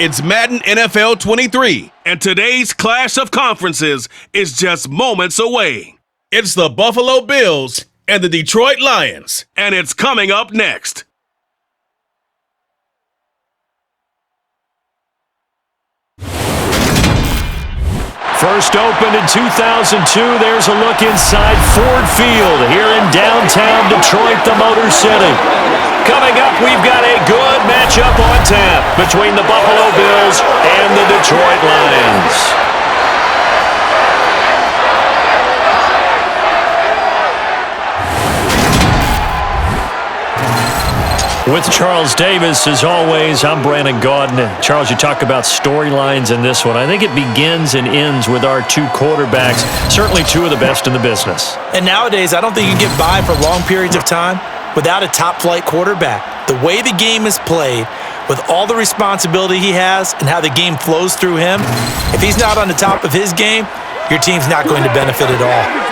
It's Madden NFL 23, and today's clash of conferences is just moments away. It's the Buffalo Bills and the Detroit Lions, and it's coming up next. First opened in 2002, there's a look inside Ford Field here in downtown Detroit, the Motor City. Coming up, we've got a good matchup on tap between the Buffalo Bills and the Detroit Lions. With Charles Davis, as always, I'm Brandon Gaudin. Charles, you talk about storylines in this one. I think it begins and ends with our two quarterbacks, certainly two of the best in the business. And nowadays, I don't think you can get by for long periods of time without a top-flight quarterback. The way the game is played, with all the responsibility he has and how the game flows through him, if he's not on the top of his game, your team's not going to benefit at all.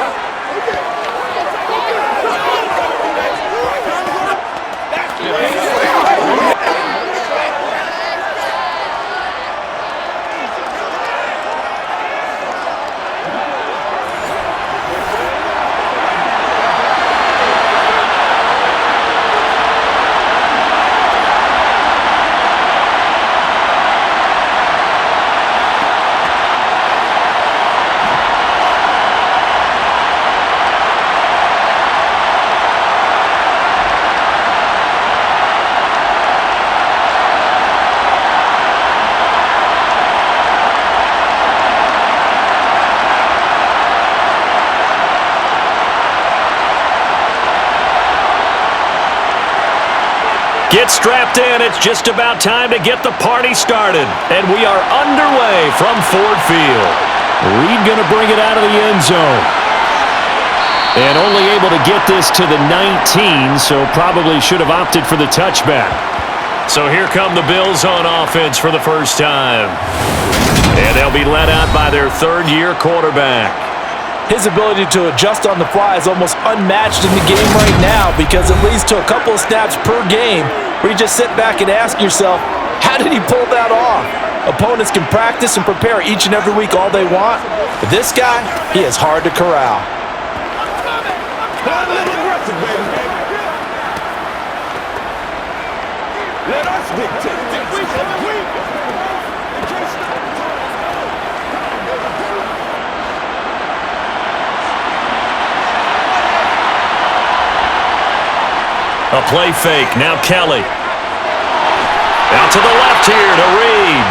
Get strapped in. It's just about time to get the party started. And we are underway from Ford Field. Reed going to bring it out of the end zone. And only able to get this to the 19, so probably should have opted for the touchback. So here come the Bills on offense for the first time. And they'll be led out by their third-year quarterback. His ability to adjust on the fly is almost unmatched in the game right now because it leads to a couple of snaps per game where you just sit back and ask yourself, how did he pull that off? Opponents can practice and prepare each and every week all they want, but this guy, he is hard to corral. Let us dictate. A play fake. Now Kelly. Out to the left here to Reed.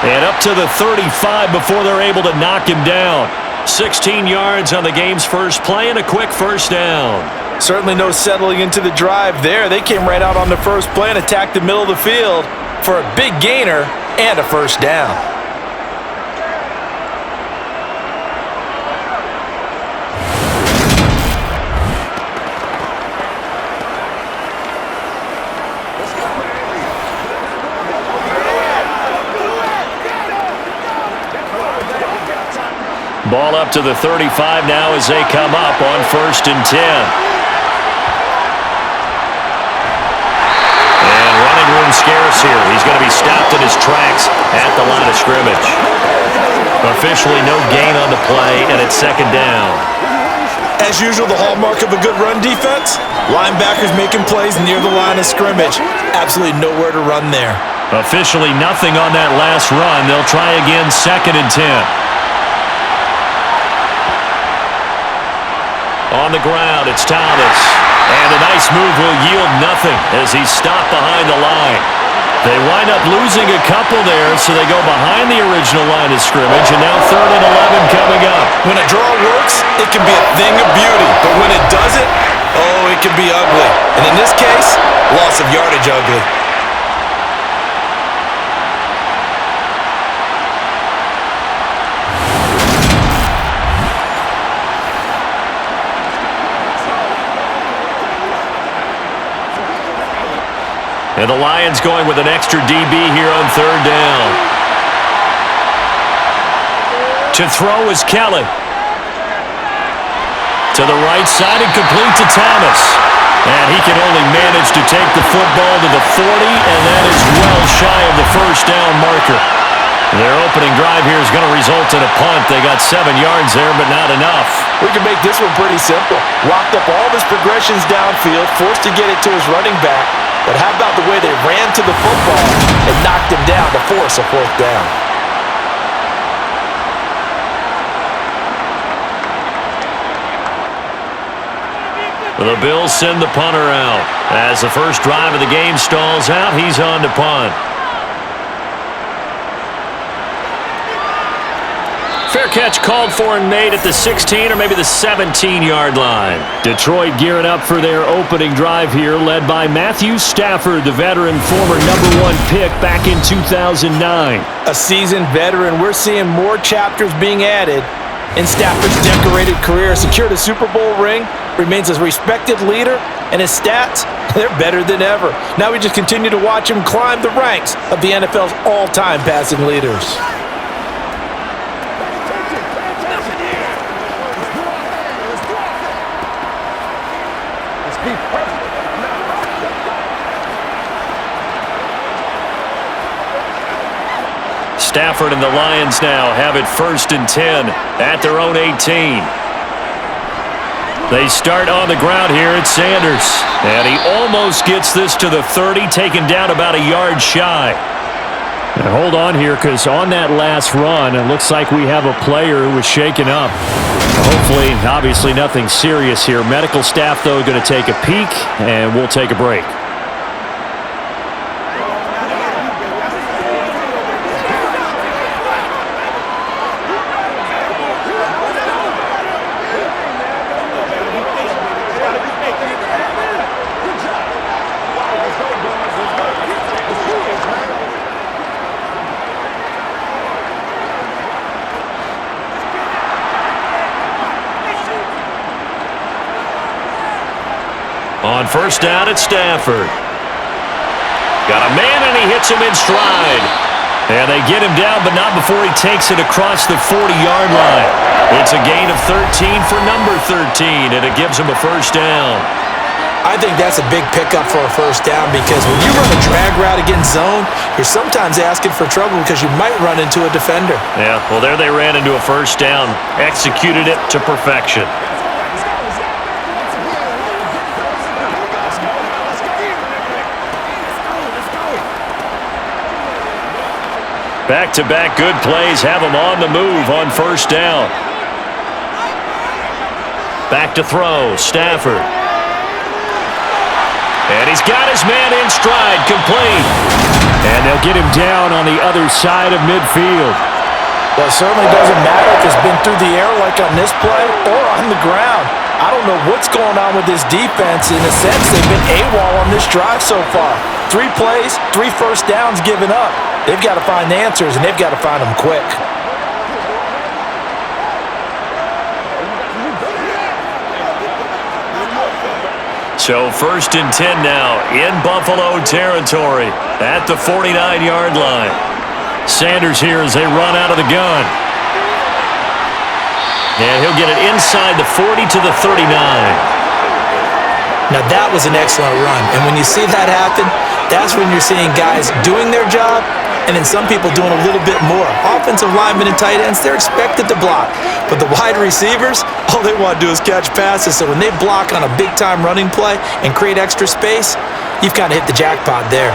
And up to the 35 before they're able to knock him down. 16 yards on the game's first play and a quick first down. Certainly no settling into the drive there. They came right out on the first play and attacked the middle of the field for a big gainer and a first down. Ball up to the 35 now as they come up on 1st and 10. And running room scarce here. He's going to be stopped in his tracks at the line of scrimmage. Officially no gain on the play, and it's 2nd down. As usual, the hallmark of a good run defense, linebackers making plays near the line of scrimmage. Absolutely nowhere to run there. Officially nothing on that last run. They'll try again 2nd and 10. On the ground, it's Thomas. And a nice move will yield nothing as he's stopped behind the line. They wind up losing a couple there, so they go behind the original line of scrimmage, and now 3rd and 11 coming up. When a draw works, it can be a thing of beauty. But when it doesn't, oh, it can be ugly. And in this case, loss of yardage ugly. And the Lions going with an extra DB here on 3rd down. To throw is Kelly. To the right side and complete to Thomas. And he can only manage to take the football to the 40, and that is well shy of the first down marker. Their opening drive here is going to result in a punt. They got 7 yards there, but not enough. We can make this one pretty simple. Locked up all of his progressions downfield, forced to get it to his running back. But how about the way they ran to the football and knocked him down to force a 4th down? The Bills send the punter out. As the first drive of the game stalls out, he's on to punt. Fair catch called for and made at the 16 or maybe the 17-yard line. Detroit gearing up for their opening drive here, led by Matthew Stafford, the veteran, former #1 pick back in 2009. A seasoned veteran, we're seeing more chapters being added in Stafford's decorated career. Secured a Super Bowl ring, remains a respected leader, and his stats, they're better than ever. Now we just continue to watch him climb the ranks of the NFL's all-time passing leaders. Stafford and the Lions now have it 1st and 10 at their own 18. They start on the ground here at Sanders. And he almost gets this to the 30, taken down about a yard shy. Now hold on here, because on that last run, it looks like we have a player who was shaken up. Hopefully, obviously nothing serious here. Medical staff, though, going to take a peek, and we'll take a break. On 1st down at Stafford. Got a man, and he hits him in stride. And they get him down, but not before he takes it across the 40-yard line. It's a gain of 13 for number 13, and it gives him a 1st down. I think that's a big pickup for a 1st down, because when you run a drag route against zone, you're sometimes asking for trouble because you might run into a defender. Yeah, well, there they ran into a 1st down, executed it to perfection. Back-to-back good plays have him on the move on 1st down. Back to throw, Stafford. And he's got his man in stride, complete. And they'll get him down on the other side of midfield. Well, it certainly doesn't matter if it's been through the air like on this play or on the ground. I don't know what's going on with this defense. In a sense, they've been AWOL on this drive so far. 3 plays, 3 1st downs given up. They've got to find answers, and they've got to find them quick. So 1st and 10 now in Buffalo territory at the 49-yard line. Sanders here as they run out of the gun. And he'll get it inside the 40 to the 39. Now that was an excellent run, and when you see that happen, that's when you're seeing guys doing their job and then some people doing a little bit more. Offensive linemen and tight ends, they're expected to block. But the wide receivers, all they want to do is catch passes. So when they block on a big-time running play and create extra space, you've kind of hit the jackpot there.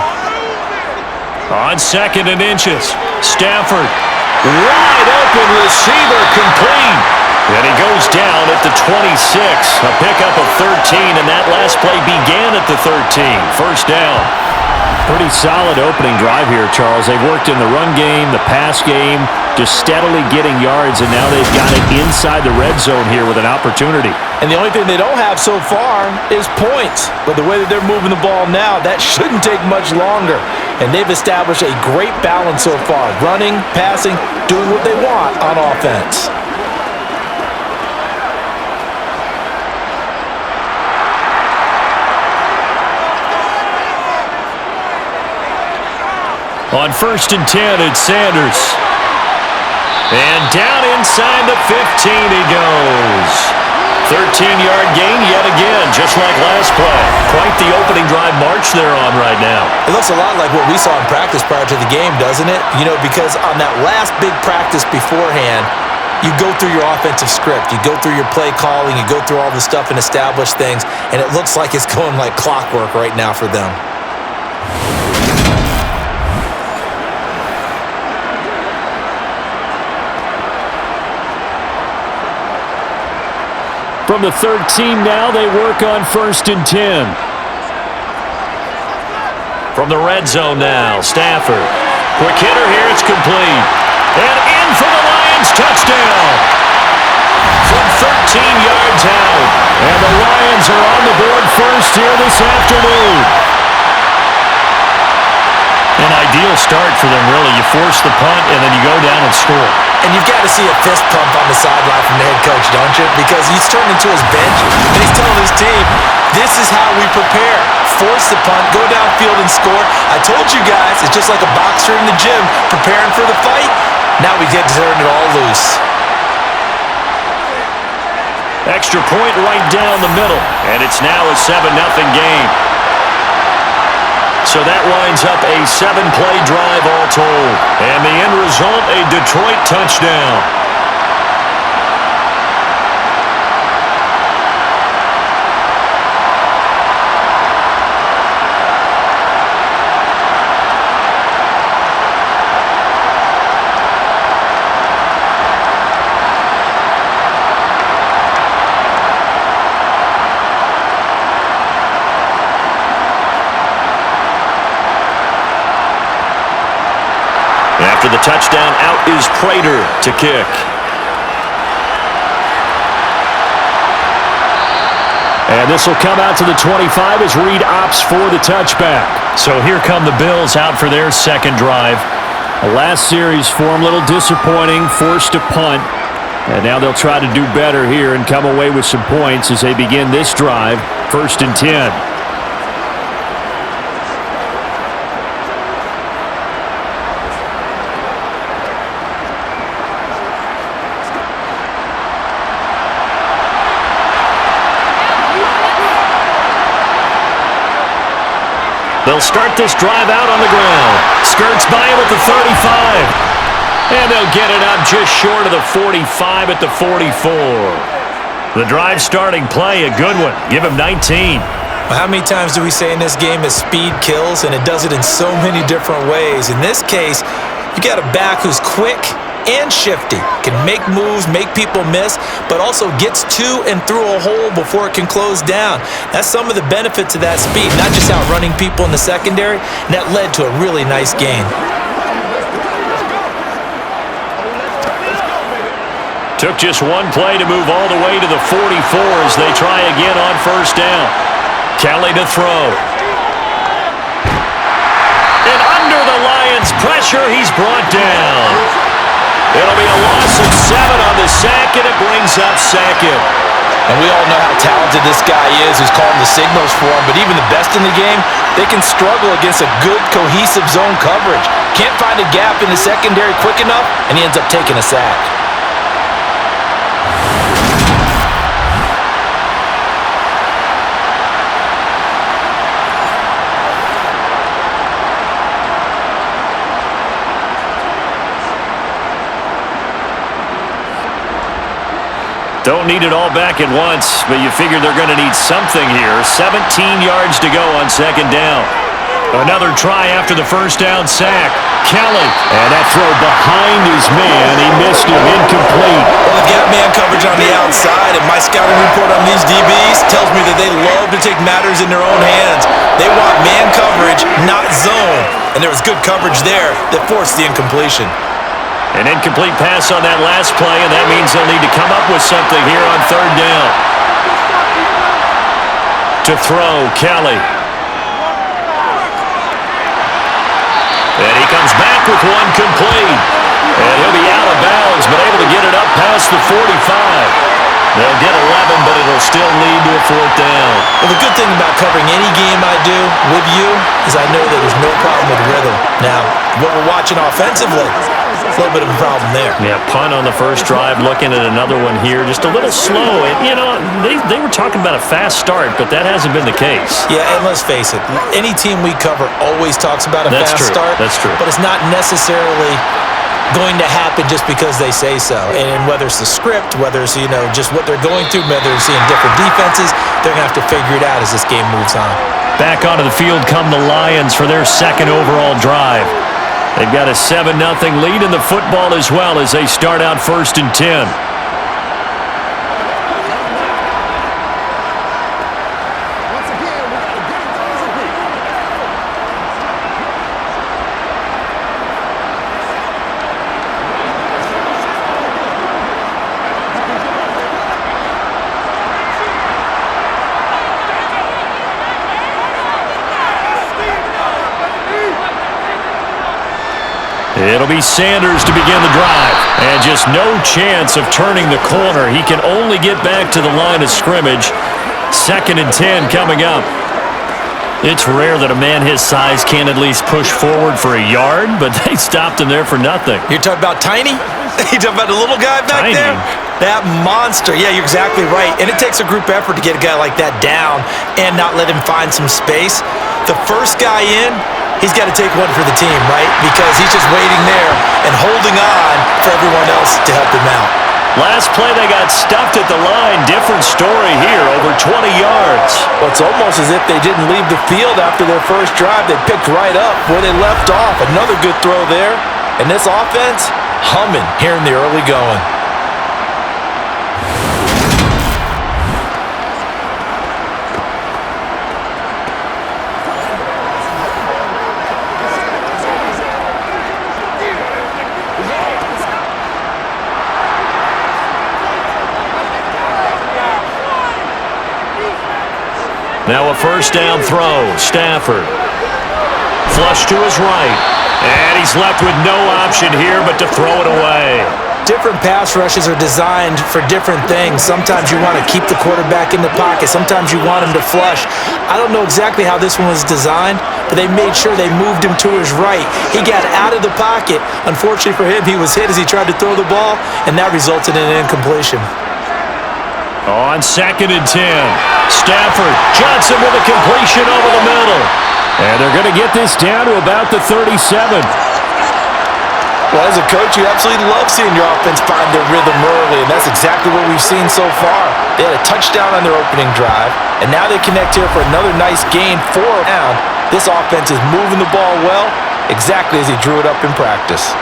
On 2nd and inches, Stafford, wide open receiver, complete. And he goes down at the 26, a pickup of 13, and that last play began at the 13. 1st down. Pretty solid opening drive here, Charles. They've worked in the run game, the pass game, just steadily getting yards, and now they've got it inside the red zone here with an opportunity. And the only thing they don't have so far is points. But the way that they're moving the ball now, that shouldn't take much longer. And they've established a great balance so far. Running, passing, doing what they want on offense. On 1st and 10, it's Sanders. And down inside the 15 he goes. 13-yard gain yet again, just like last play. Quite the opening drive march they're on right now. It looks a lot like what we saw in practice prior to the game, doesn't it? You know, because on that last big practice beforehand, you go through your offensive script, you go through your play calling, you go through all the stuff and establish things, and it looks like it's going like clockwork right now for them. From the 13 now, they work on 1st and 10. From the red zone now, Stafford. Quick hitter here, it's complete. And in for the Lions, touchdown. From 13 yards out. And the Lions are on the board first here this afternoon. An ideal start for them, really. You force the punt, and then you go down and score. And you've got to see a fist pump on the sideline from the head coach, don't you? Because he's turned into his bench, and he's telling his team, this is how we prepare. Force the punt, go downfield and score. I told you guys, it's just like a boxer in the gym preparing for the fight. Now we get to turn it all loose. Extra point right down the middle, and it's now a 7-0 game. So that winds up a 7-play drive all told. And the end result, a Detroit touchdown. After the touchdown, out is Prater to kick. And this will come out to the 25 as Reed opts for the touchback. So here come the Bills out for their second drive. The last series for them, a little disappointing, forced to punt. And now they'll try to do better here and come away with some points as they begin this drive, 1st and 10. They'll start this drive out on the ground. Skirts by him at the 35. And they'll get it up just short of the 45 at the 44. The drive starting play, a good one. Give him 19. Well, how many times do we say in this game that speed kills, and it does it in so many different ways? In this case, you got a back who's quick and shifty, can make moves, make people miss, but also gets to and through a hole before it can close down. That's some of the benefits of that speed, not just outrunning people in the secondary, and that led to a really nice gain. Took just one play to move all the way to the 44 as they try again on 1st down. Kelly to throw. And under the Lions' pressure, he's brought down. It'll be a loss of 7 on the sack, and it brings up 2nd. And we all know how talented this guy is who's calling the signals for him, but even the best in the game, they can struggle against a good, cohesive zone coverage. Can't find a gap in the secondary quick enough, and he ends up taking a sack. Don't need it all back at once, but you figure they're going to need something here. 17 yards to go on 2nd down. Another try after the 1st down sack. Kelly, and that throw behind his man. He missed him, incomplete. Well, they've got man coverage on the outside, and my scouting report on these DBs tells me that they love to take matters in their own hands. They want man coverage, not zone. And there was good coverage there that forced the incompletion. An incomplete pass on that last play, and that means they'll need to come up with something here on 3rd down. To throw, Kelly. And he comes back with one complete. And he'll be out of bounds, but able to get it up past the 45. They'll get 11, but it'll still lead to a 4th down. Well, the good thing about covering any game I do with you is I know that there's no problem with rhythm. Now, what we're watching offensively, a little bit of a problem there. Yeah, punt on the first drive, looking at another one here. Just a little slow. And, you know, they were talking about a fast start, but that hasn't been the case. Yeah, and let's face it, any team we cover always talks about a fast start. That's true. But it's not necessarily going to happen just because they say so. And whether it's the script, whether it's, you know, just what they're going through, whether they're seeing different defenses, they're going to have to figure it out as this game moves on. Back onto the field come the Lions for their second overall drive. They've got a 7-0 lead in the football as well as they start out 1st and 10. It'll be Sanders to begin the drive. And just no chance of turning the corner. He can only get back to the line of scrimmage. 2nd and 10 coming up. It's rare that a man his size can't at least push forward for a yard, but they stopped him there for nothing. You're talking about Tiny? You're talking about the little guy back Tiny. there? That monster. Yeah, you're exactly right. And it takes a group effort to get a guy like that down and not let him find some space. The first guy in, he's got to take one for the team, right? Because he's just waiting there and holding on for everyone else to help him out. Last play, they got stuffed at the line. Different story here, over 20 yards. Well, it's almost as if they didn't leave the field after their first drive. They picked right up where they left off. Another good throw there. And this offense, humming here in the early going. Now a first down throw. Stafford. Flush to his right. And he's left with no option here but to throw it away. Different pass rushes are designed for different things. Sometimes you want to keep the quarterback in the pocket. Sometimes you want him to flush. I don't know exactly how this one was designed, but they made sure they moved him to his right. He got out of the pocket. Unfortunately for him, he was hit as he tried to throw the ball, and that resulted in an incompletion. On 2nd and 10, Stafford, Johnson with a completion over the middle. And they're going to get this down to about the 37. Well, as a coach, you absolutely love seeing your offense find their rhythm early, and that's exactly what we've seen so far. They had a touchdown on their opening drive, and now they connect here for another nice gain, 4 down. This offense is moving the ball well, exactly as he drew it up in practice.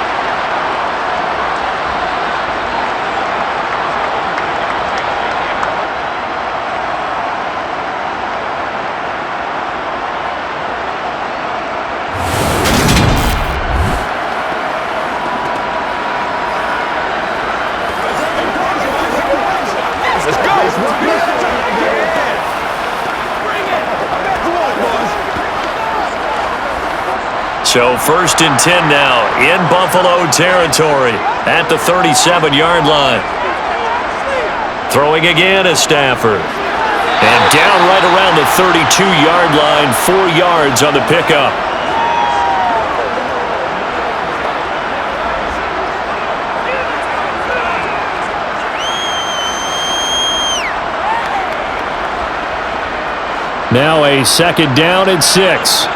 So 1st and 10 now in Buffalo territory at the 37-yard line. Throwing again is Stafford. And down right around the 32-yard line, 4 yards on the pickup. Now a 2nd down and 6.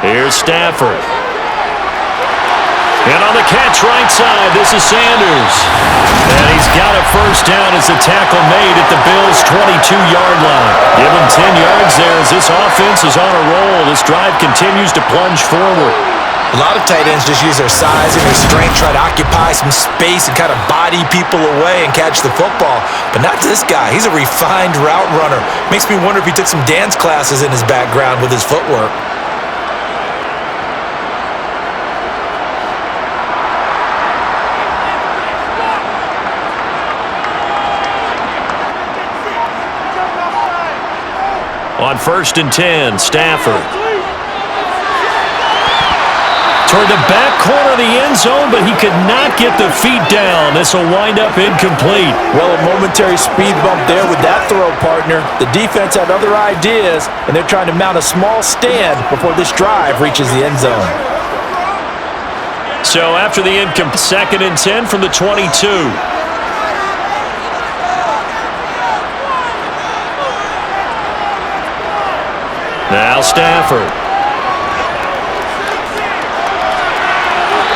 Here's Stafford. And on the catch right side, this is Sanders. And he's got a first down as the tackle made at the Bills' 22-yard line. Give him 10 yards there as this offense is on a roll. This drive continues to plunge forward. A lot of tight ends just use their size and their strength, try to occupy some space and kind of body people away and catch the football. But not this guy. He's a refined route runner. Makes me wonder if he took some dance classes in his background with his footwork. On 1st and 10, Stafford. toward the back corner of the end zone, but he could not get the feet down. This will wind up incomplete. Well, a momentary speed bump there with that throw, partner. The defense had other ideas, and they're trying to mount a small stand before this drive reaches the end zone. So after the incomplete, 2nd and 10 from the 22. Now Stafford.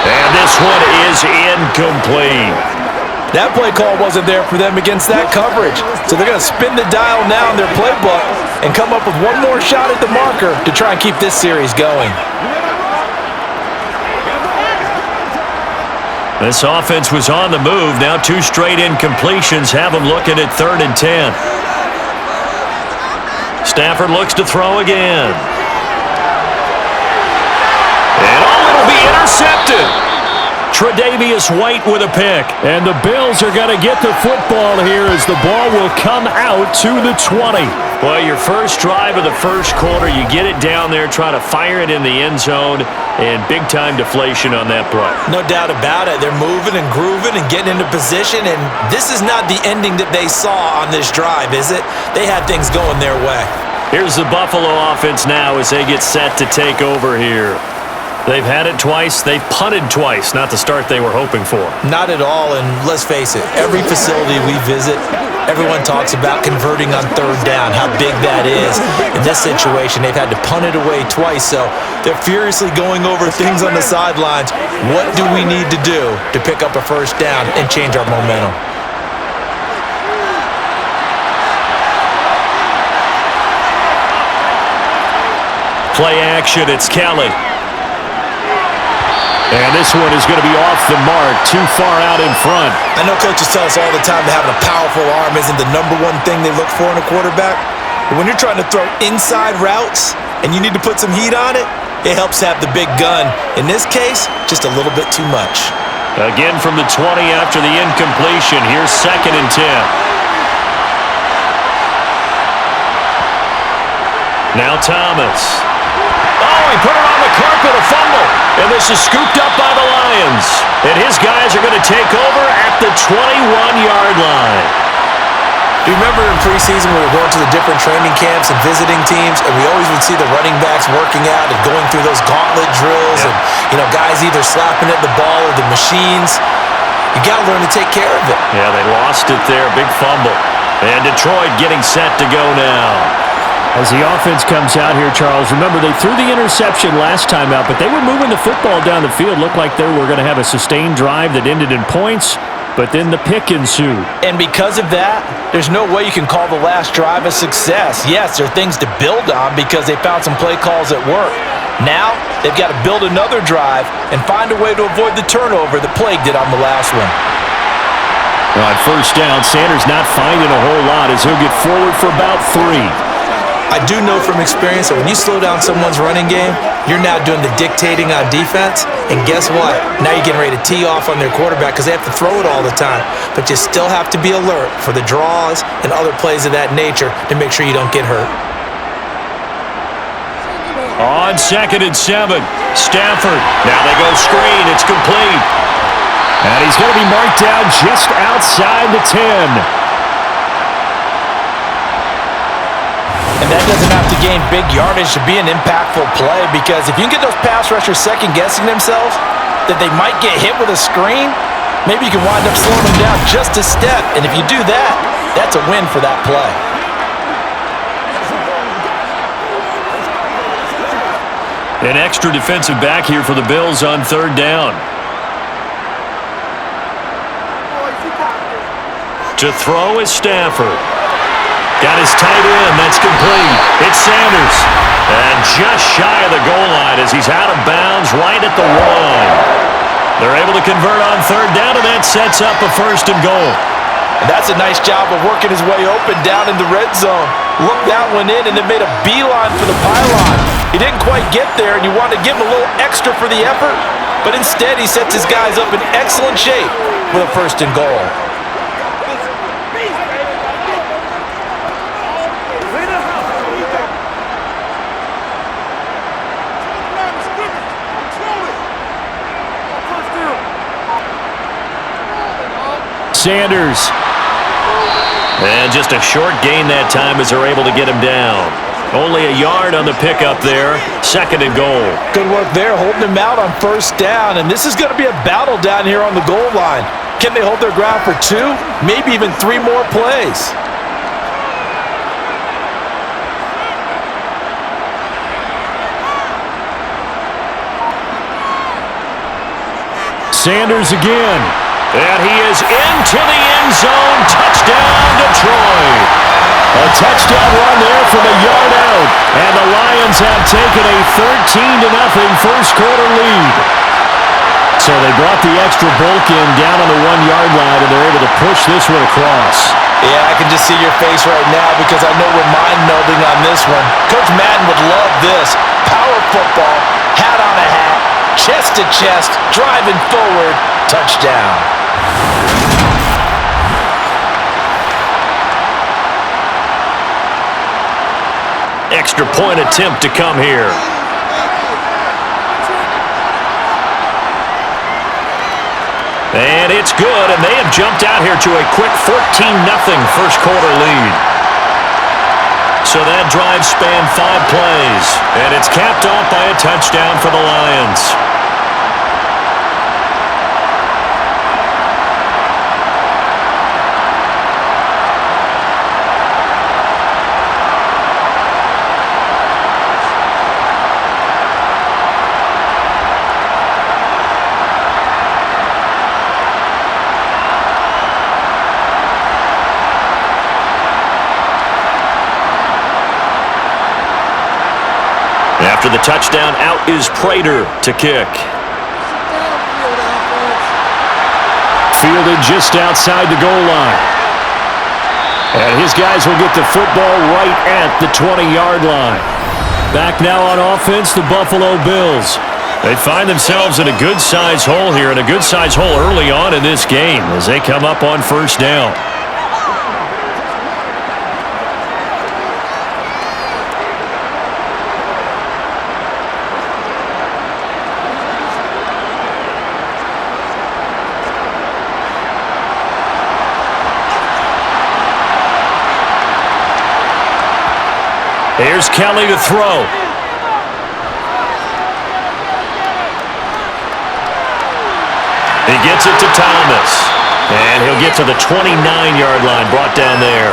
And this one is incomplete. That play call wasn't there for them against that coverage. So they're going to spin the dial now in their playbook and come up with one more shot at the marker to try and keep this series going. This offense was on the move. Now 2 straight incompletions have them looking at 3rd and 10. Stafford looks to throw again. And it'll be intercepted. Tre'Davious White with a pick. And the Bills are going to get the football here as the ball will come out to the 20. Well, your first drive of the first quarter, you get it down there, try to fire it in the end zone, and big-time deflation on that play. No doubt about it. They're moving and grooving and getting into position, and this is not the ending that they saw on this drive, is it? They had things going their way. Here's the Buffalo offense now as they get set to take over here. They've had it twice. They've punted twice. Not the start they were hoping for. Not at all, and let's face it, every facility we visit, everyone talks about converting on 3rd down, how big that is. In this situation, they've had to punt it away twice, so they're furiously going over things on the sidelines. What do we need to do to pick up a 1st down and change our momentum? Play action, it's Kelly. And this one is going to be off the mark, too far out in front. I know coaches tell us all the time that having a powerful arm isn't the #1 thing they look for in a quarterback. But when you're trying to throw inside routes and you need to put some heat on it, it helps have the big gun. In this case, just a little bit too much. Again from the 20 after the incompletion. Here's 2nd and 10. Now Thomas. Oh, he put it on the carpet, a fumble. And this is scooped up by the Lions. And his guys are going to take over at the 21-yard line. Do you remember in preseason we were going to the different training camps and visiting teams, and we always would see the running backs working out and going through those gauntlet drills, and guys either slapping at the ball or the machines. You got to learn to take care of it. Yeah, they lost it there. Big fumble. And Detroit getting set to go now. As the offense comes out here, Charles, remember they threw the interception last time out, but they were moving the football down the field. Looked like they were going to have a sustained drive that ended in points, but then the pick ensued. And because of that, there's no way you can call the last drive a success. Yes, there are things to build on because they found some play calls that work. Now, they've got to build another drive and find a way to avoid the turnover that plagued it on the last one. On 1st down, Sanders not finding a whole lot as he'll get forward for about 3. I do know from experience that when you slow down someone's running game, you're now doing the dictating on defense. And guess what? Now you're getting ready to tee off on their quarterback because they have to throw it all the time. But you still have to be alert for the draws and other plays of that nature to make sure you don't get hurt. On 2nd and 7, Stafford. Now they go screen. It's complete. And he's going to be marked down just outside the 10. And that doesn't have to gain big yardage to be an impactful play, because if you can get those pass rushers second-guessing themselves that they might get hit with a screen, maybe you can wind up slowing them down just a step. And if you do that, that's a win for that play. An extra defensive back here for the Bills on 3rd down. To throw is Stafford. Got his tight end. That's complete. It's Sanders. And just shy of the goal line as he's out of bounds right at the 1. They're able to convert on 3rd down, and that sets up a 1st and goal. And that's a nice job of working his way open down in the red zone. Looked that one in and then made a beeline for the pylon. He didn't quite get there, and you wanted to give him a little extra for the effort, but instead he sets his guys up in excellent shape with a 1st and goal. Sanders. And just a short gain that time as they're able to get him down. Only a yard on the pickup there. 2nd and goal. Good work there, holding him out on 1st down. And this is going to be a battle down here on the goal line. Can they hold their ground for 2, maybe even 3 more plays? Sanders again. And he is into the end zone. Touchdown, Detroit. A touchdown run there from a yard out. And the Lions have taken a 13-0 first quarter lead. So they brought the extra bulk in down on the 1-yard line, and they're able to push this one across. Yeah, I can just see your face right now because I know we're mind-melding on this one. Coach Madden would love this. Power football, hat on a hat, chest to chest, driving forward, touchdown. Extra point attempt to come here. And it's good, and they have jumped out here to a quick 14-0 first quarter lead. So that drive spanned 5 plays, and it's capped off by a touchdown for the Lions. After the touchdown, out is Prater to kick. Fielded just outside the goal line. And his guys will get the football right at the 20-yard line. Back now on offense, the Buffalo Bills. They find themselves in a good-sized hole here, and a good-sized hole early on in this game as they come up on 1st down. Here's Kelly to throw. He gets it to Thomas. And he'll get to the 29-yard line, brought down there.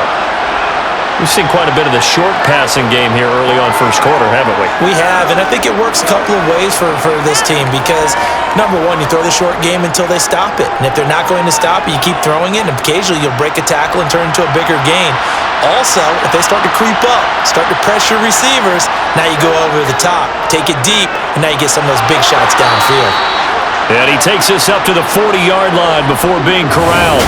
We've seen quite a bit of the short passing game here early on first quarter, haven't we? We have, and I think it works a couple of ways for this team because, number one, you throw the short game until they stop it. And if they're not going to stop it, you keep throwing it, and occasionally you'll break a tackle and turn into a bigger gain. Also, if they start to creep up, start to pressure receivers, now you go over the top, take it deep, and now you get some of those big shots downfield. And he takes us up to the 40-yard line before being corralled.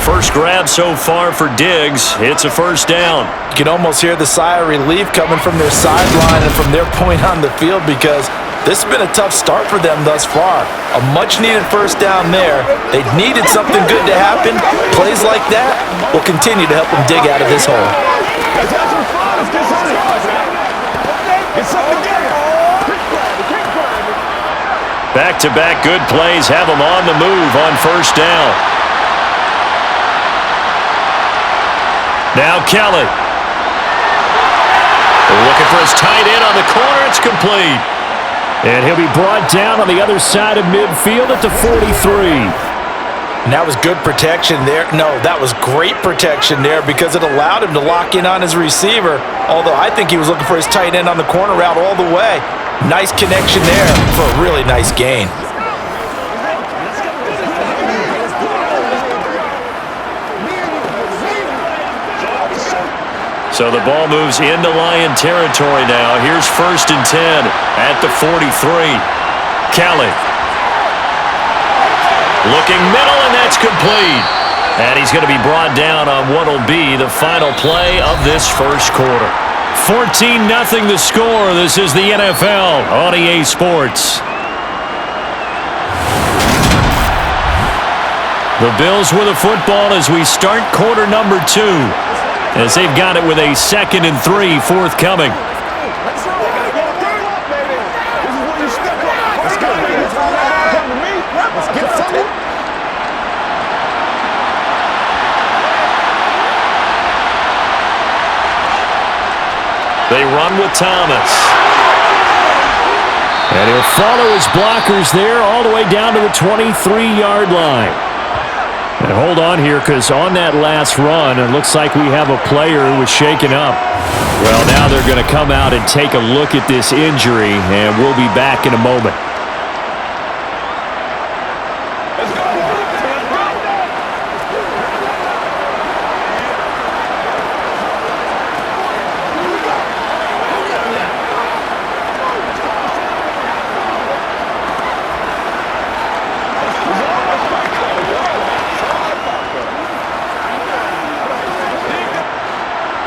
First grab so far for Diggs. It's a 1st down. You can almost hear the sigh of relief coming from their sideline and from their point on the field because this has been a tough start for them thus far. A much-needed 1st down there. They needed something good to happen. Plays like that will continue to help them dig out of this hole. Back-to-back good plays have them on the move on 1st down. Now Kelly. Looking for his tight end on the corner. It's complete. And he'll be brought down on the other side of midfield at the 43. And that was good protection there. No, that was great protection there because it allowed him to lock in on his receiver. Although I think he was looking for his tight end on the corner route all the way. Nice connection there for a really nice gain. So the ball moves into Lion territory now. Here's 1st and 10 at the 43. Kelly. Looking middle, and that's complete. And he's going to be brought down on what will be the final play of this first quarter. 14-0 the score. This is the NFL on EA Sports. The Bills with the football as we start quarter number 2. As they've got it with a 2nd and 3 forthcoming. They run with Thomas. And he'll follow his blockers there all the way down to the 23-yard line. And hold on here, because on that last run, it looks like we have a player who was shaken up. Well, now they're going to come out and take a look at this injury, and we'll be back in a moment.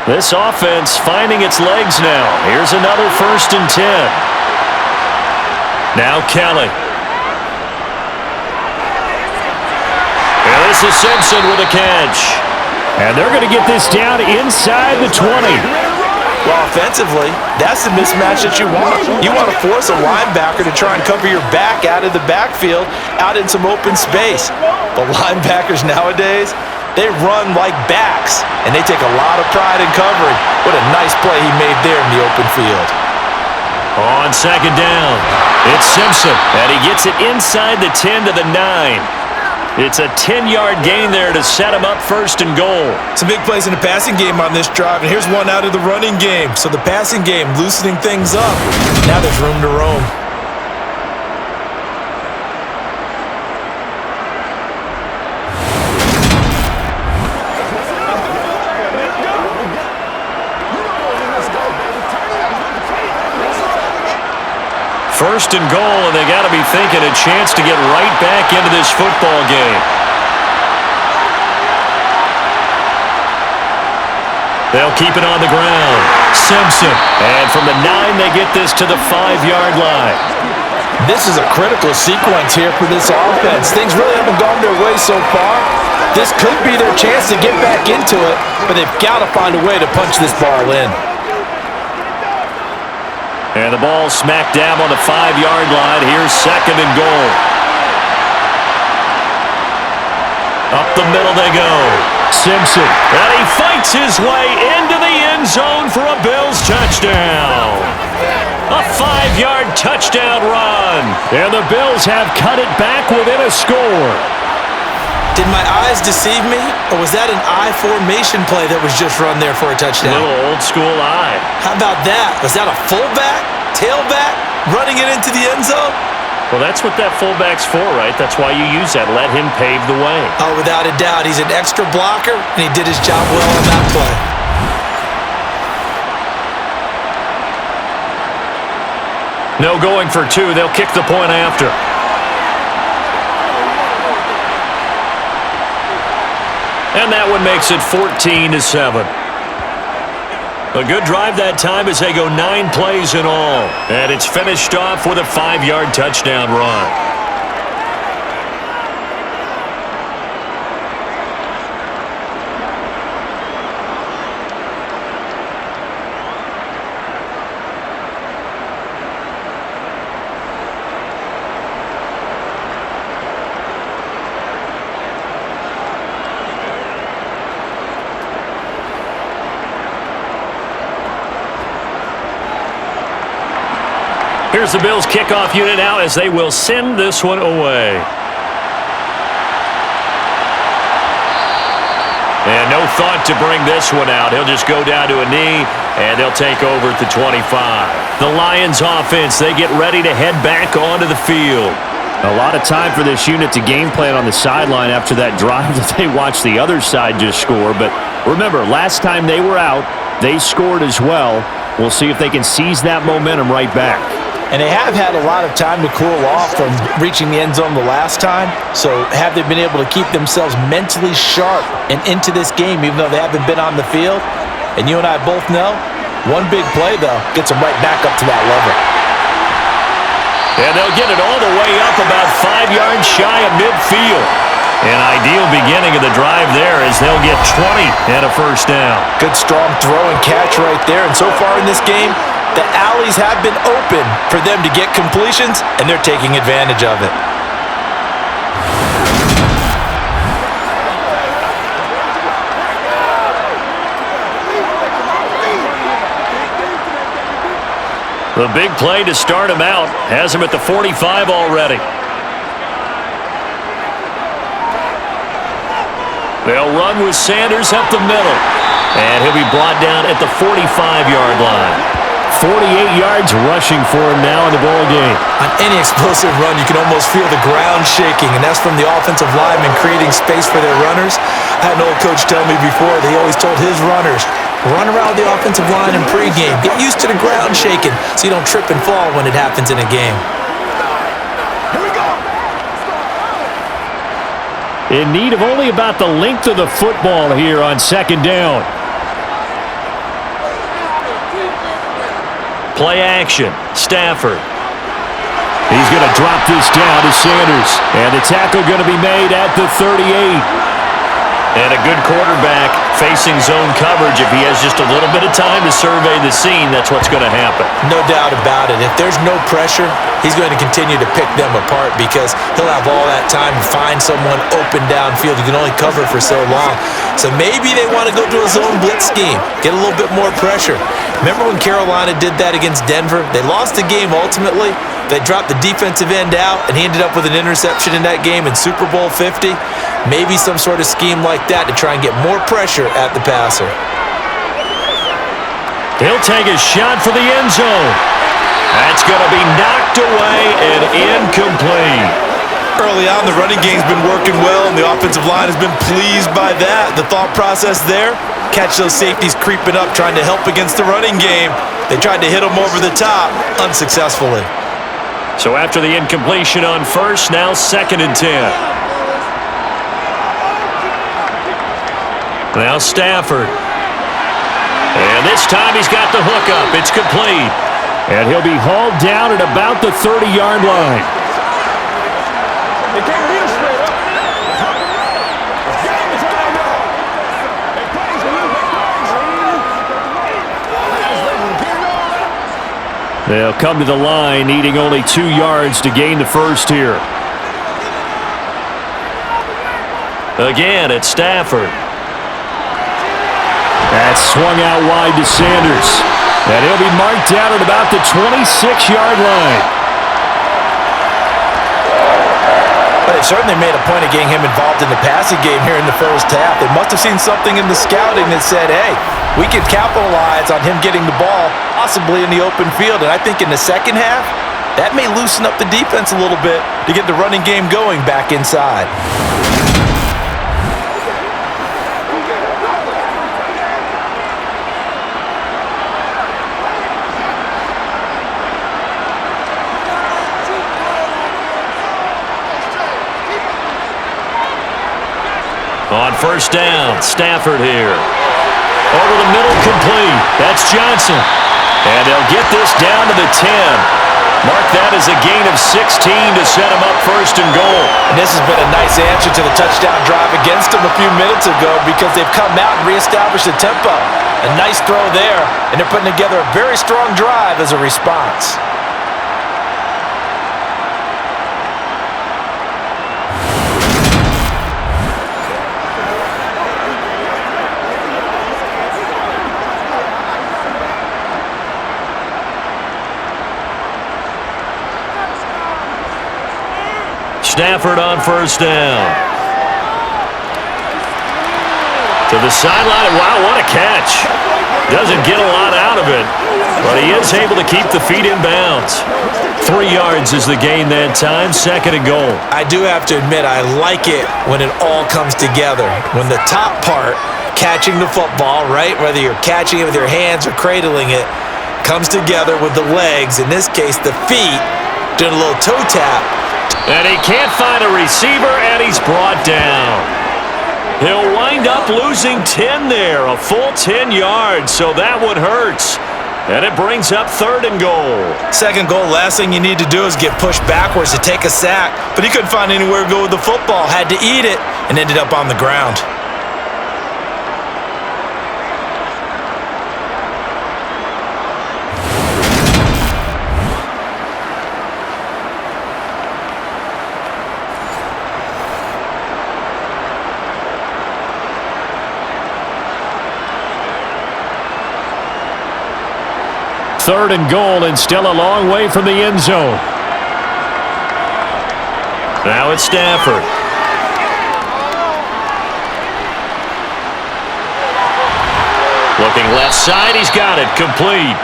This offense finding its legs now. Here's another 1st and 10. Now Kelly. And this is Simpson with a catch. And they're going to get this down inside the 20. Well, offensively, that's the mismatch that you want. You want to force a linebacker to try and cover your back out of the backfield, out in some open space. But linebackers nowadays, they run like backs, and they take a lot of pride in covering. What a nice play he made there in the open field. On 2nd down, it's Simpson, and he gets it inside the 10 to the 9. It's a 10-yard gain there to set him up 1st and goal. Some big plays in the passing game on this drive, and here's one out of the running game. So the passing game loosening things up. Now there's room to roam. First and goal, and they got to be thinking a chance to get right back into this football game. They'll keep it on the ground. Simpson. And from the 9, they get this to the 5-yard line. This is a critical sequence here for this offense. Things really haven't gone their way so far. This could be their chance to get back into it, but they've got to find a way to punch this ball in. And the ball smack dab on the 5-yard line. Here's 2nd and goal. Up the middle they go. Simpson. And he fights his way into the end zone for a Bills touchdown. A 5-yard touchdown run. And the Bills have cut it back within a score. Did my eyes deceive me, or was that an I formation play that was just run there for a touchdown? A little old school eye. How about that? Was that a fullback, tailback, running it into the end zone? Well, that's what that fullback's for, right? That's why you use that. Let him pave the way. Oh, without a doubt. He's an extra blocker, and he did his job well on that play. No going for 2. They'll kick the point after. And that one makes it 14-7. A good drive that time as they go 9 plays in all. And it's finished off with a 5-yard touchdown run. Here's the Bills kickoff unit now as they will send this one away. And no thought to bring this one out. He'll just go down to a knee, and they'll take over at the 25. The Lions offense, they get ready to head back onto the field. A lot of time for this unit to game plan on the sideline after that drive that they watched the other side just score. But remember, last time they were out, they scored as well. We'll see if they can seize that momentum right back. And they have had a lot of time to cool off from reaching the end zone the last time. So have they been able to keep themselves mentally sharp and into this game, even though they haven't been on the field? And you and I both know, one big play, though, gets them right back up to that level. And they'll get it all the way up about 5 yards shy of midfield. An ideal beginning of the drive there as they'll get 20 and a first down. Good strong throw and catch right there. And so far in this game, the alleys have been open for them to get completions, and they're taking advantage of it. The big play to start him out has him at the 45 already. They'll run with Sanders up the middle. And he'll be brought down at the 45-yard line. 48 yards rushing for him now in the ball game. On any explosive run, you can almost feel the ground shaking, and that's from the offensive linemen creating space for their runners. I had an old coach tell me before, they always told his runners, run around the offensive line in pregame. Get used to the ground shaking so you don't trip and fall when it happens in a game. In need of only about the length of the football here on second down. Play action. Stafford. He's going to drop this down to Sanders. And the tackle going to be made at the 38. And a good quarterback facing zone coverage. If he has just a little bit of time to survey the scene, that's what's going to happen. No doubt about it. If there's no pressure, he's going to continue to pick them apart because he'll have all that time to find someone open downfield. You can only cover for so long. So maybe they want to go to a zone blitz scheme, get a little bit more pressure. Remember when Carolina did that against Denver? They lost the game ultimately. They dropped the defensive end out, and he ended up with an interception in that game in Super Bowl 50. Maybe some sort of scheme like that to try and get more pressure at the passer. He'll take a shot for the end zone. That's going to be knocked away and incomplete. Early on, the running game's been working well, and the offensive line has been pleased by that. The thought process there, catch those safeties creeping up, trying to help against the running game. They tried to hit them over the top, unsuccessfully. So after the incompletion on first, now 2nd and 10. Now Stafford. And this time he's got the hook up. It's complete. And he'll be hauled down at about the 30-yard line. They can't hit us straight up. This game is time now. They praise you. They'll come to the line, needing only 2 yards to gain the first here. Again, it's Stafford. That's swung out wide to Sanders. And he'll be marked down at about the 26-yard line. But they certainly made a point of getting him involved in the passing game here in the first half. They must have seen something in the scouting that said, hey, we can capitalize on him getting the ball, possibly in the open field. And I think in the second half, that may loosen up the defense a little bit to get the running game going back inside. On first down, Stafford here. Over the middle, complete. That's Johnson. And they'll get this down to the 10. Mark that as a gain of 16 to set him up first and goal. And this has been a nice answer to the touchdown drive against them a few minutes ago because they've come out and reestablished the tempo. A nice throw there, and they're putting together a very strong drive as a response. Stafford on first down. To the sideline. Wow, what a catch. Doesn't get a lot out of it, but he is able to keep the feet in bounds. 3 yards is the gain that time, 2nd and goal. I do have to admit, I like it when it all comes together. When the top part, catching the football, right, whether you're catching it with your hands or cradling it, comes together with the legs, in this case the feet, doing a little toe tap. And he can't find a receiver, and he's brought down. He'll wind up losing 10 there, a full 10 yards, so that one hurts. And it brings up 3rd and goal. 2nd goal, last thing you need to do is get pushed backwards to take a sack. But he couldn't find anywhere to go with the football, had to eat it, and ended up on the ground. 3rd and goal and still a long way from the end zone. Now it's Stafford. Looking left side, he's got it, complete.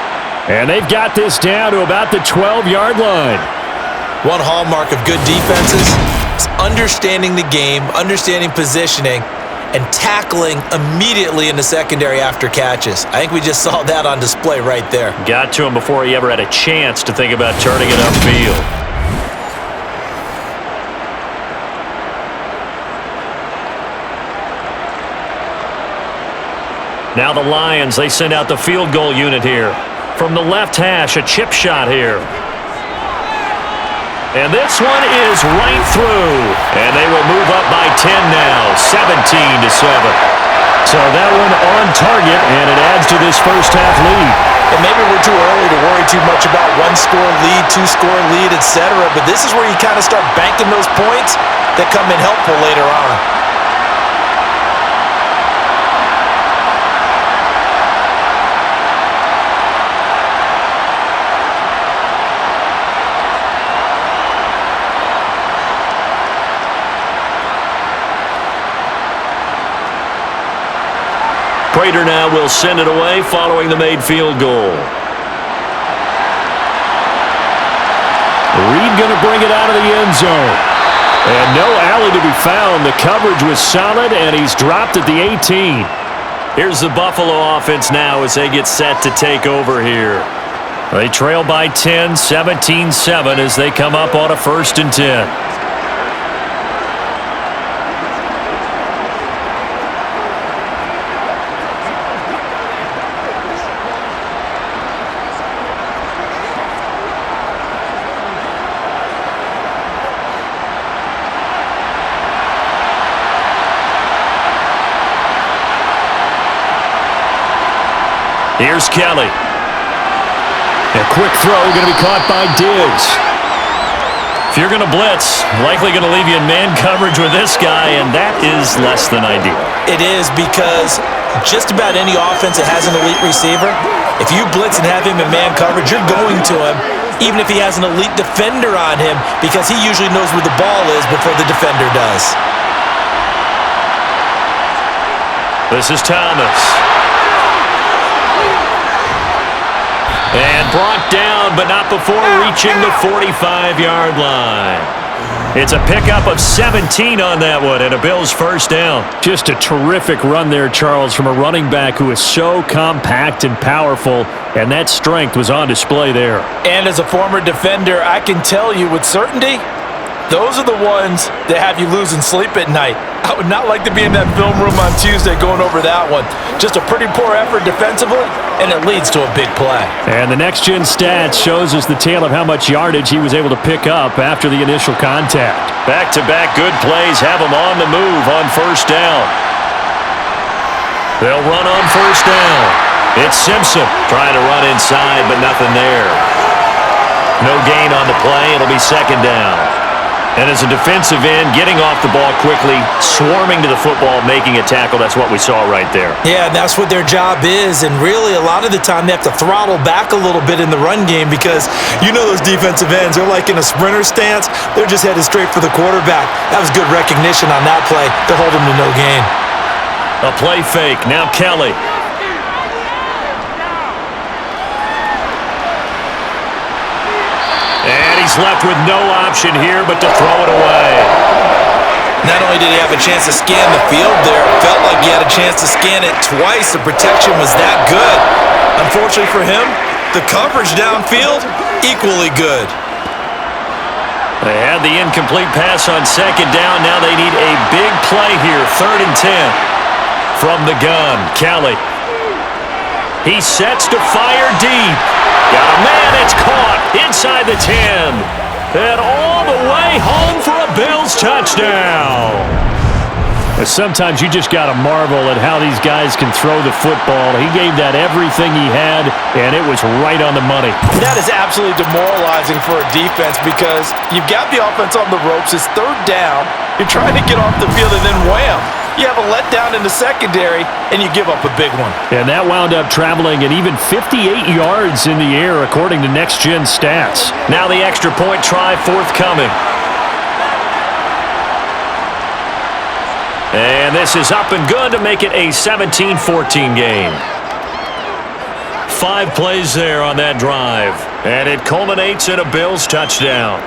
And they've got this down to about the 12-yard line. One hallmark of good defenses is understanding the game, understanding positioning, and tackling immediately in the secondary after catches. I think we just saw that on display right there. Got to him before he ever had a chance to think about turning it upfield. Now the Lions, they send out the field goal unit here. From the left hash, a chip shot here. And this one is right through. And they will move up by 10 now, 17-7. So that one on target, and it adds to this first half lead. And maybe we're too early to worry too much about one-score lead, two-score lead, etc. But this is where you kind of start banking those points that come in helpful later on. Prater now will send it away following the made field goal. Reed going to bring it out of the end zone. And no alley to be found. The coverage was solid, and he's dropped at the 18. Here's the Buffalo offense now as they get set to take over here. They trail by 10, 17-7 as they come up on a 1st and 10. Here's Kelly. A quick throw going to be caught by Diggs. If you're going to blitz, likely going to leave you in man coverage with this guy, and that is less than ideal. It is because just about any offense that has an elite receiver, if you blitz and have him in man coverage, you're going to him, even if he has an elite defender on him, because he usually knows where the ball is before the defender does. This is Thomas. And brought down, but not before reaching the 45-yard line. It's a pickup of 17 on that one, and a Bills first down. Just a terrific run there, Charles, from a running back who is so compact and powerful, and that strength was on display there. And as a former defender, I can tell you with certainty, those are the ones that have you losing sleep at night. I would not like to be in that film room on Tuesday going over that one. Just a pretty poor effort defensively, and it leads to a big play. And the next-gen stats shows us the tale of how much yardage he was able to pick up after the initial contact. Back-to-back good plays have him on the move on 1st down. They'll run on 1st down. It's Simpson trying to run inside, but nothing there. No gain on the play. It'll be 2nd down. And as a defensive end, getting off the ball quickly, swarming to the football, making a tackle, that's what we saw right there. Yeah, and that's what their job is. And really, a lot of the time, they have to throttle back a little bit in the run game because you know those defensive ends, they're like in a sprinter stance. They're just headed straight for the quarterback. That was good recognition on that play to hold him to no gain. A play fake. Now Kelly. And he's left with no option here but to throw it away. Not only did he have a chance to scan the field there, it felt like he had a chance to scan it twice. The protection was that good. Unfortunately for him, the coverage downfield, equally good. They had the incomplete pass on 2nd down. Now they need a big play here. 3rd and 10. From the gun, Kelly. He sets to fire deep. Got a man, it's caught inside the 10. And all the way home for a Bills touchdown. Sometimes you just got to marvel at how these guys can throw the football. He gave that everything he had, and it was right on the money. That is absolutely demoralizing for a defense because you've got the offense on the ropes. It's 3rd down. You're trying to get off the field, and then wham, you have a letdown in the secondary, and you give up a big one. And that wound up traveling an even 58 yards in the air, according to Next Gen Stats. Now the extra point try forthcoming. And this is up and good to make it a 17-14 game. 5 plays there on that drive, and it culminates in a Bills touchdown.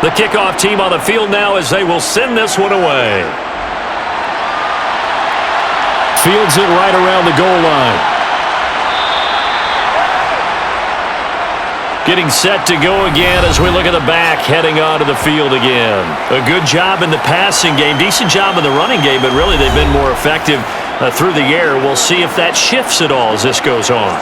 The kickoff team on the field now as they will send this one away. Fields it right around the goal line. Getting set to go again as we look at the back, heading onto the field again. A good job in the passing game, decent job in the running game, but really they've been more effective through the air. We'll see if that shifts at all as this goes on.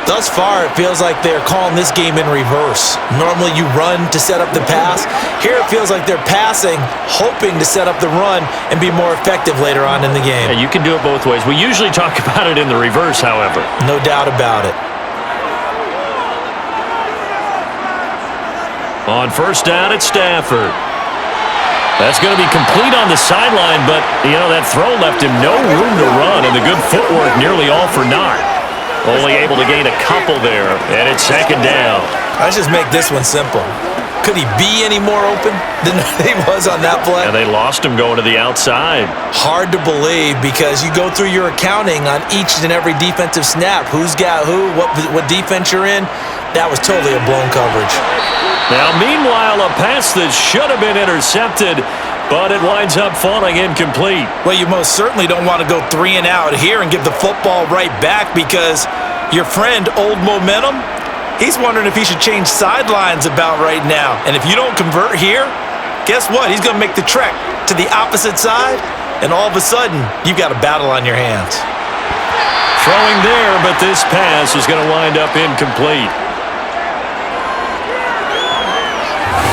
Thus far, it feels like they're calling this game in reverse. Normally, you run to set up the pass. Here, it feels like they're passing, hoping to set up the run and be more effective later on in the game. Yeah, you can do it both ways. We usually talk about it in the reverse, however. No doubt about it. On first down, it's Stafford. That's going to be complete on the sideline, but, that throw left him no room to run, and the good footwork nearly all for naught. Only able to gain a couple there, and it's second down. Let's just make this one simple. Could he be any more open than he was on that play? And they lost him going to the outside. Hard to believe because you go through your accounting on each and every defensive snap. Who's got who, what defense you're in. That was totally a blown coverage. Now, meanwhile, a pass that should have been intercepted, but it winds up falling incomplete. Well, you most certainly don't want to go 3 and out here and give the football right back because your friend, Old Momentum, he's wondering if he should change sidelines about right now. And if you don't convert here, guess what? He's going to make the trek to the opposite side, and all of a sudden, you've got a battle on your hands. Throwing there, but this pass is going to wind up incomplete.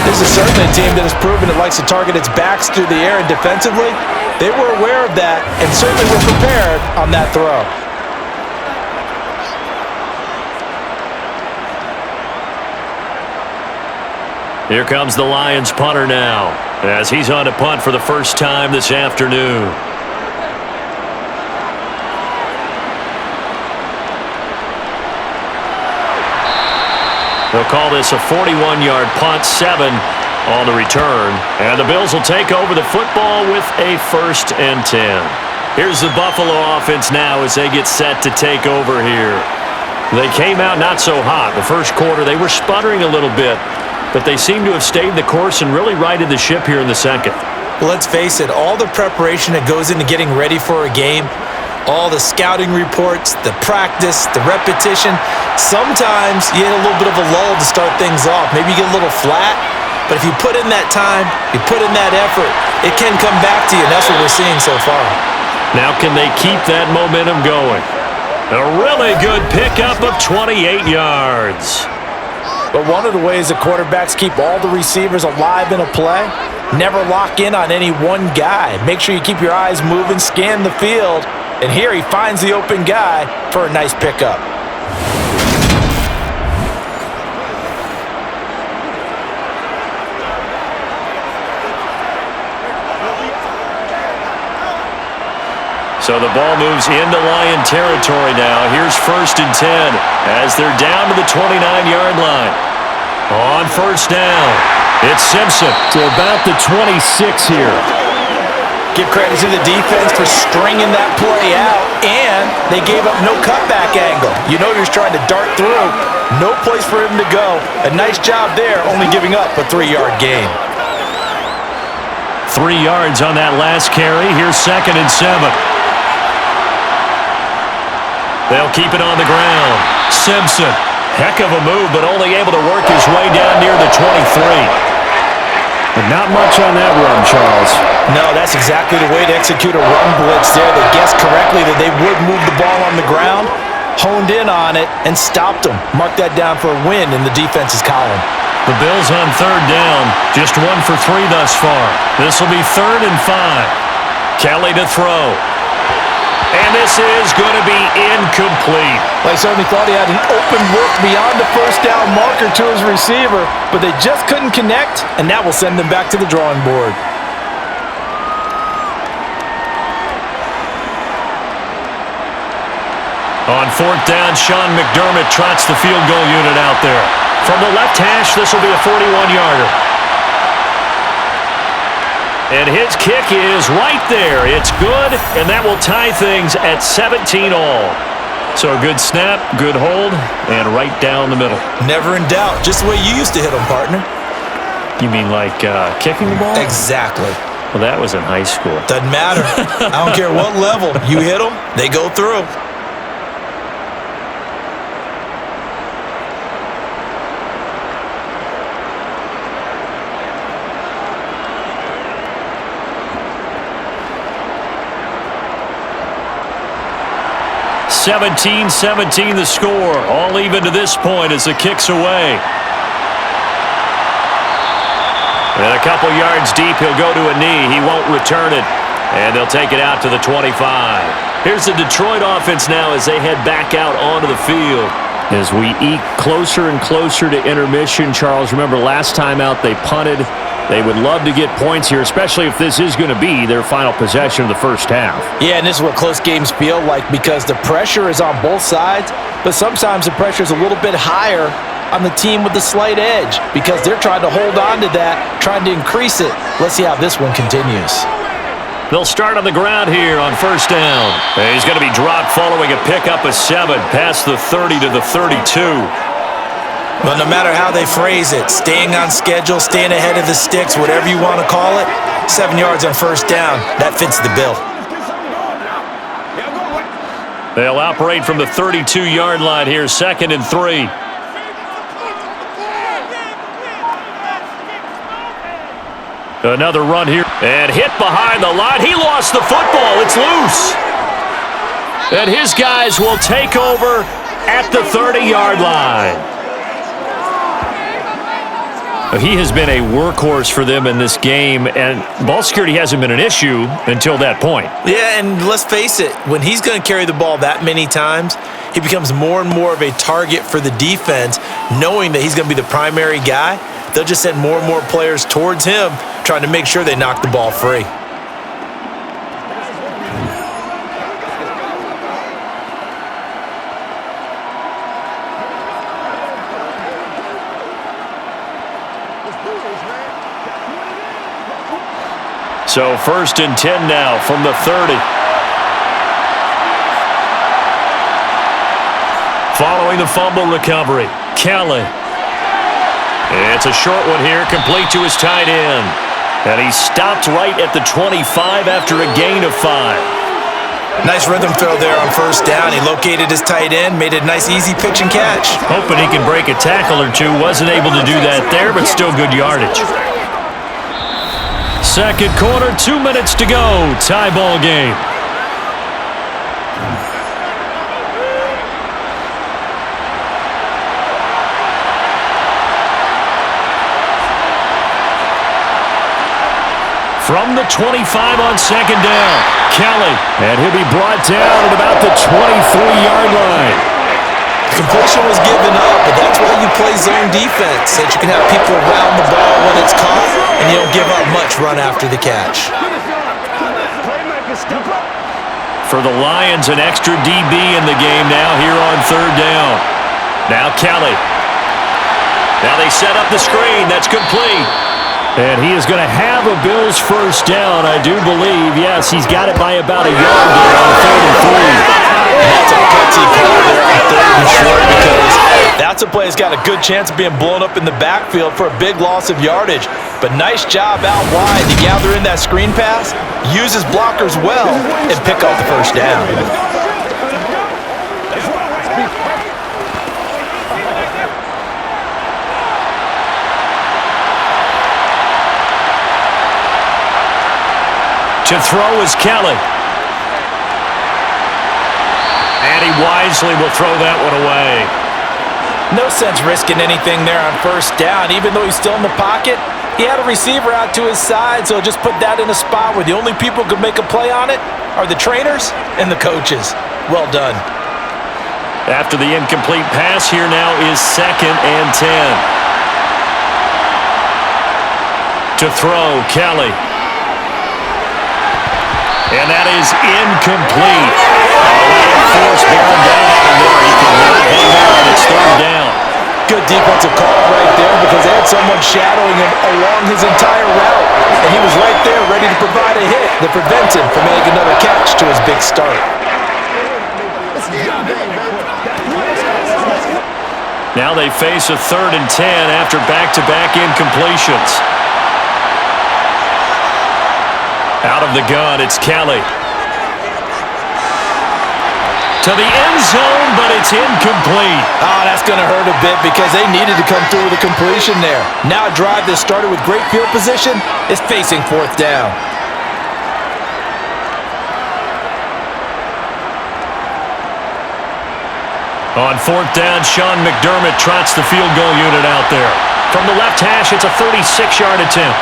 This is certainly a team that has proven it likes to target its backs through the air and defensively. They were aware of that and certainly were prepared on that throw. Here comes the Lions punter now as he's on to punt for the first time this afternoon. They'll call this a 41-yard punt, 7 on the return. And the Bills will take over the football with a 1st and 10. Here's the Buffalo offense now as they get set to take over here. They came out not so hot. The first quarter, they were sputtering a little bit, but they seem to have stayed the course and really righted the ship here in the second. Well, let's face it, all the preparation that goes into getting ready for a game, all the scouting reports, the practice, the repetition, sometimes you hit a little bit of a lull to start things off. Maybe you get a little flat, but if you put in that time, you put in that effort, it can come back to you, and that's what we're seeing so far. Now can they keep that momentum going? A really good pickup of 28 yards. But one of the ways that quarterbacks keep all the receivers alive in a play, never lock in on any one guy. Make sure you keep your eyes moving, scan the field, and here he finds the open guy for a nice pickup. So the ball moves into Lion territory now. Here's 1st and 10 as they're down to the 29-yard line. On first down, it's Simpson to about the 26 here. Give credit to the defense for stringing that play out, and they gave up no cutback angle. You know you're trying to dart through. No place for him to go. A nice job there, only giving up a 3-yard gain. 3 yards on that last carry. Here's 2nd and 7. They'll keep it on the ground. Simpson, heck of a move, but only able to work his way down near the 23. But not much on that run, Charles. No, that's exactly the way to execute a run blitz there. They guessed correctly that they would move the ball on the ground. honed in on it, and stopped them. Mark that down for a win in the defense's column. The Bills on third down, just 1 for 3 thus far. This will be 3rd and 5. Kelly to throw. And this is going to be incomplete. They certainly thought he had an open look beyond the first down marker to his receiver, but they just couldn't connect, and that will send them back to the drawing board. On 4th down, Sean McDermott trots the field goal unit out there. From the left hash, this will be a 41-yarder. And his kick is right there. It's good, and that will tie things at 17 all. So a good snap, good hold, and right down the middle. Never in doubt. Just the way you used to hit them, partner. You mean like kicking the ball? Exactly. Well, that was in high school. Doesn't matter. I don't care what level. You hit them, they go through. (17-17) the score. All even to this point as the kick's away. And a couple yards deep, he'll go to a knee. He won't return it. And they'll take it out to the 25. Here's the Detroit offense now as they head back out onto the field. As we eke closer and closer to intermission, Charles, remember last time out they punted. They would love to get points here, especially if this is going to be their final possession of the first half. Yeah, and this is what close games feel like because the pressure is on both sides, but sometimes the pressure is a little bit higher on the team with the slight edge because they're trying to hold on to that, trying to increase it. Let's see how this one continues. They'll start on the ground here on 1st down. He's going to be dropped following a pickup of 7 past the 30 to the 32. But no matter how they phrase it, staying on schedule, staying ahead of the sticks, whatever you want to call it, 7 yards on 1st down, that fits the bill. They'll operate from the 32-yard line here, 2nd and 3. Another run here, and hit behind the line. He lost the football. It's loose. And his guys will take over at the 30-yard line. He has been a workhorse for them in this game, and ball security hasn't been an issue until that point. Yeah, and let's face it, when he's going to carry the ball that many times, he becomes more and more of a target for the defense, knowing that he's going to be the primary guy. They'll just send more and more players towards him, trying to make sure they knock the ball free. So 1st and 10 now from the 30. Following the fumble recovery, Kelly. It's a short one here, complete to his tight end. And he stopped right at the 25 after a gain of 5. Nice rhythm throw there on 1st down. He located his tight end, made a nice easy pitch and catch. Hoping he can break a tackle or two. Wasn't able to do that there, but still good yardage. 2nd quarter, 2 minutes to go. Tie ball game. From the 25 on 2nd down, Kelly. And he'll be brought down at about the 23-yard line. Completion was given up, but that's why you play zone defense, so that you can have people around the ball when it's caught, and you don't give up much run after the catch. For the Lions, an extra DB in the game now here on 3rd down. Now Kelly. Now they set up the screen. That's complete. And he is going to have a Bills 1st down, I do believe. Yes, he's got it by about a yard there on 3rd and 3. That's a gutsy call there on 3rd and short because that's a play that's got a good chance of being blown up in the backfield for a big loss of yardage. But nice job out wide to gather in that screen pass, use his blockers well, and pick up the 1st down. To throw is Kelly. And he wisely will throw that one away. No sense risking anything there on first down. Even though he's still in the pocket, he had a receiver out to his side, so just put that in a spot where the only people who could make a play on it are the trainers and the coaches. Well done. After the incomplete pass, here now is 2nd and 10. To throw, Kelly. And that is incomplete. Force bearing down on there. He can not hang on. It's 3rd down. Good defensive call right there because they had someone shadowing him along his entire route. And he was right there ready to provide a hit that prevents him from making another catch to his big start. Now they face a 3rd and 10 after back-to-back incompletions. Out of the gun, it's Kelly. To the end zone, but it's incomplete. Oh, that's going to hurt a bit because they needed to come through with a completion there. Now a drive that started with great field position is facing 4th down. On 4th down, Sean McDermott trots the field goal unit out there. From the left hash, it's a 36-yard attempt.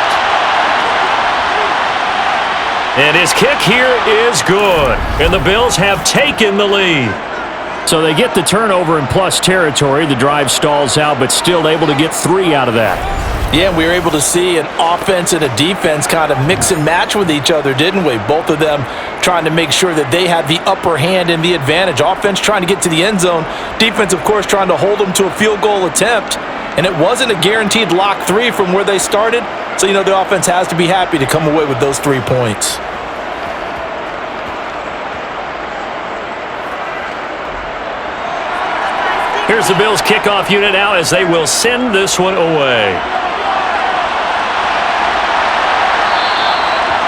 And his kick here is good. And the Bills have taken the lead. So they get the turnover in plus territory. The drive stalls out, but still able to get 3 out of that. Yeah, we were able to see an offense and a defense kind of mix and match with each other, didn't we? Both of them trying to make sure that they had the upper hand and the advantage. Offense trying to get to the end zone. Defense, of course, trying to hold them to a field goal attempt. And it wasn't a guaranteed lock 3 from where they started. So, you know, the offense has to be happy to come away with those 3 points. Here's the Bills kickoff unit now as they will send this one away.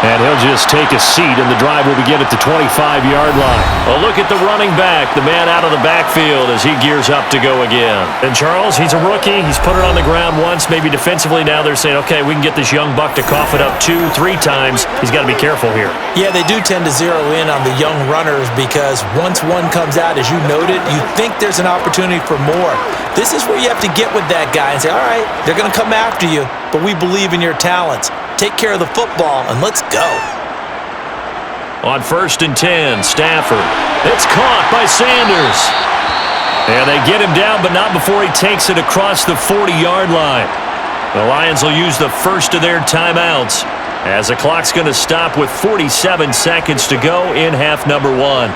And he'll just take a seat, and the drive will begin at the 25-yard line. A look at the running back, the man out of the backfield as he gears up to go again. And Charles, he's a rookie. He's put it on the ground once, maybe defensively. Now they're saying, okay, we can get this young buck to cough it up 2-3 times. He's got to be careful here. Yeah, they do tend to zero in on the young runners because once one comes out, as you noted, you think there's an opportunity for more. This is where you have to get with that guy and say, all right, they're going to come after you, but we believe in your talents. Take care of the football, and let's go. On 1st and 10, Stafford. It's caught by Sanders. And they get him down, but not before he takes it across the 40-yard line. The Lions will use the first of their timeouts as the clock's going to stop with 47 seconds to go in half number 1.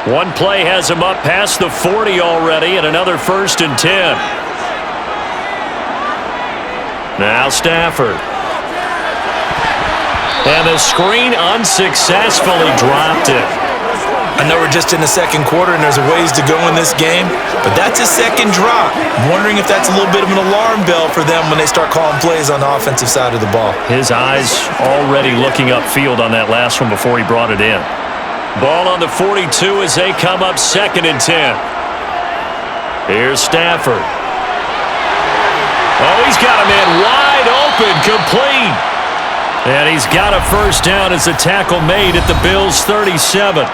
One play has him up past the 40 already, and another 1st and 10. Now Stafford. And the screen unsuccessfully dropped it. I know we're just in the 2nd quarter and there's a ways to go in this game, but that's his 2nd drop. I'm wondering if that's a little bit of an alarm bell for them when they start calling plays on the offensive side of the ball. His eyes already looking upfield on that last one before he brought it in. Ball on the 42 as they come up 2nd and 10. Here's Stafford. Oh, he's got a man wide open, complete. And he's got a 1st down as the tackle made at the Bills' 37.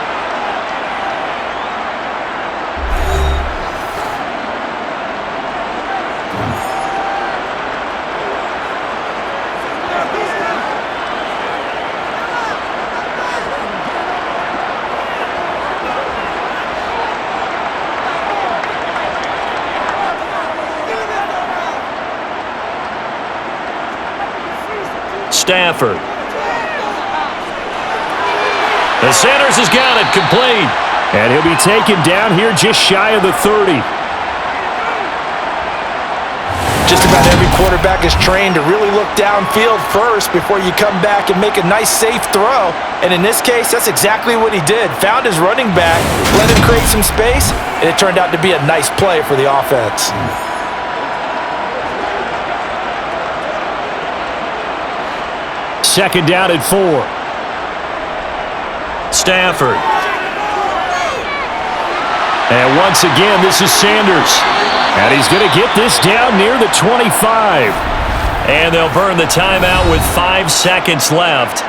Stafford. The Sanders has got it complete. And he'll be taken down here just shy of the 30. Just about every quarterback is trained to really look downfield first before you come back and make a nice, safe throw. And in this case, that's exactly what he did. Found his running back, let him create some space, and it turned out to be a nice play for the offense. Second down at 4. Stafford. And once again, this is Sanders. And he's going to get this down near the 25. And they'll burn the timeout with 5 seconds left.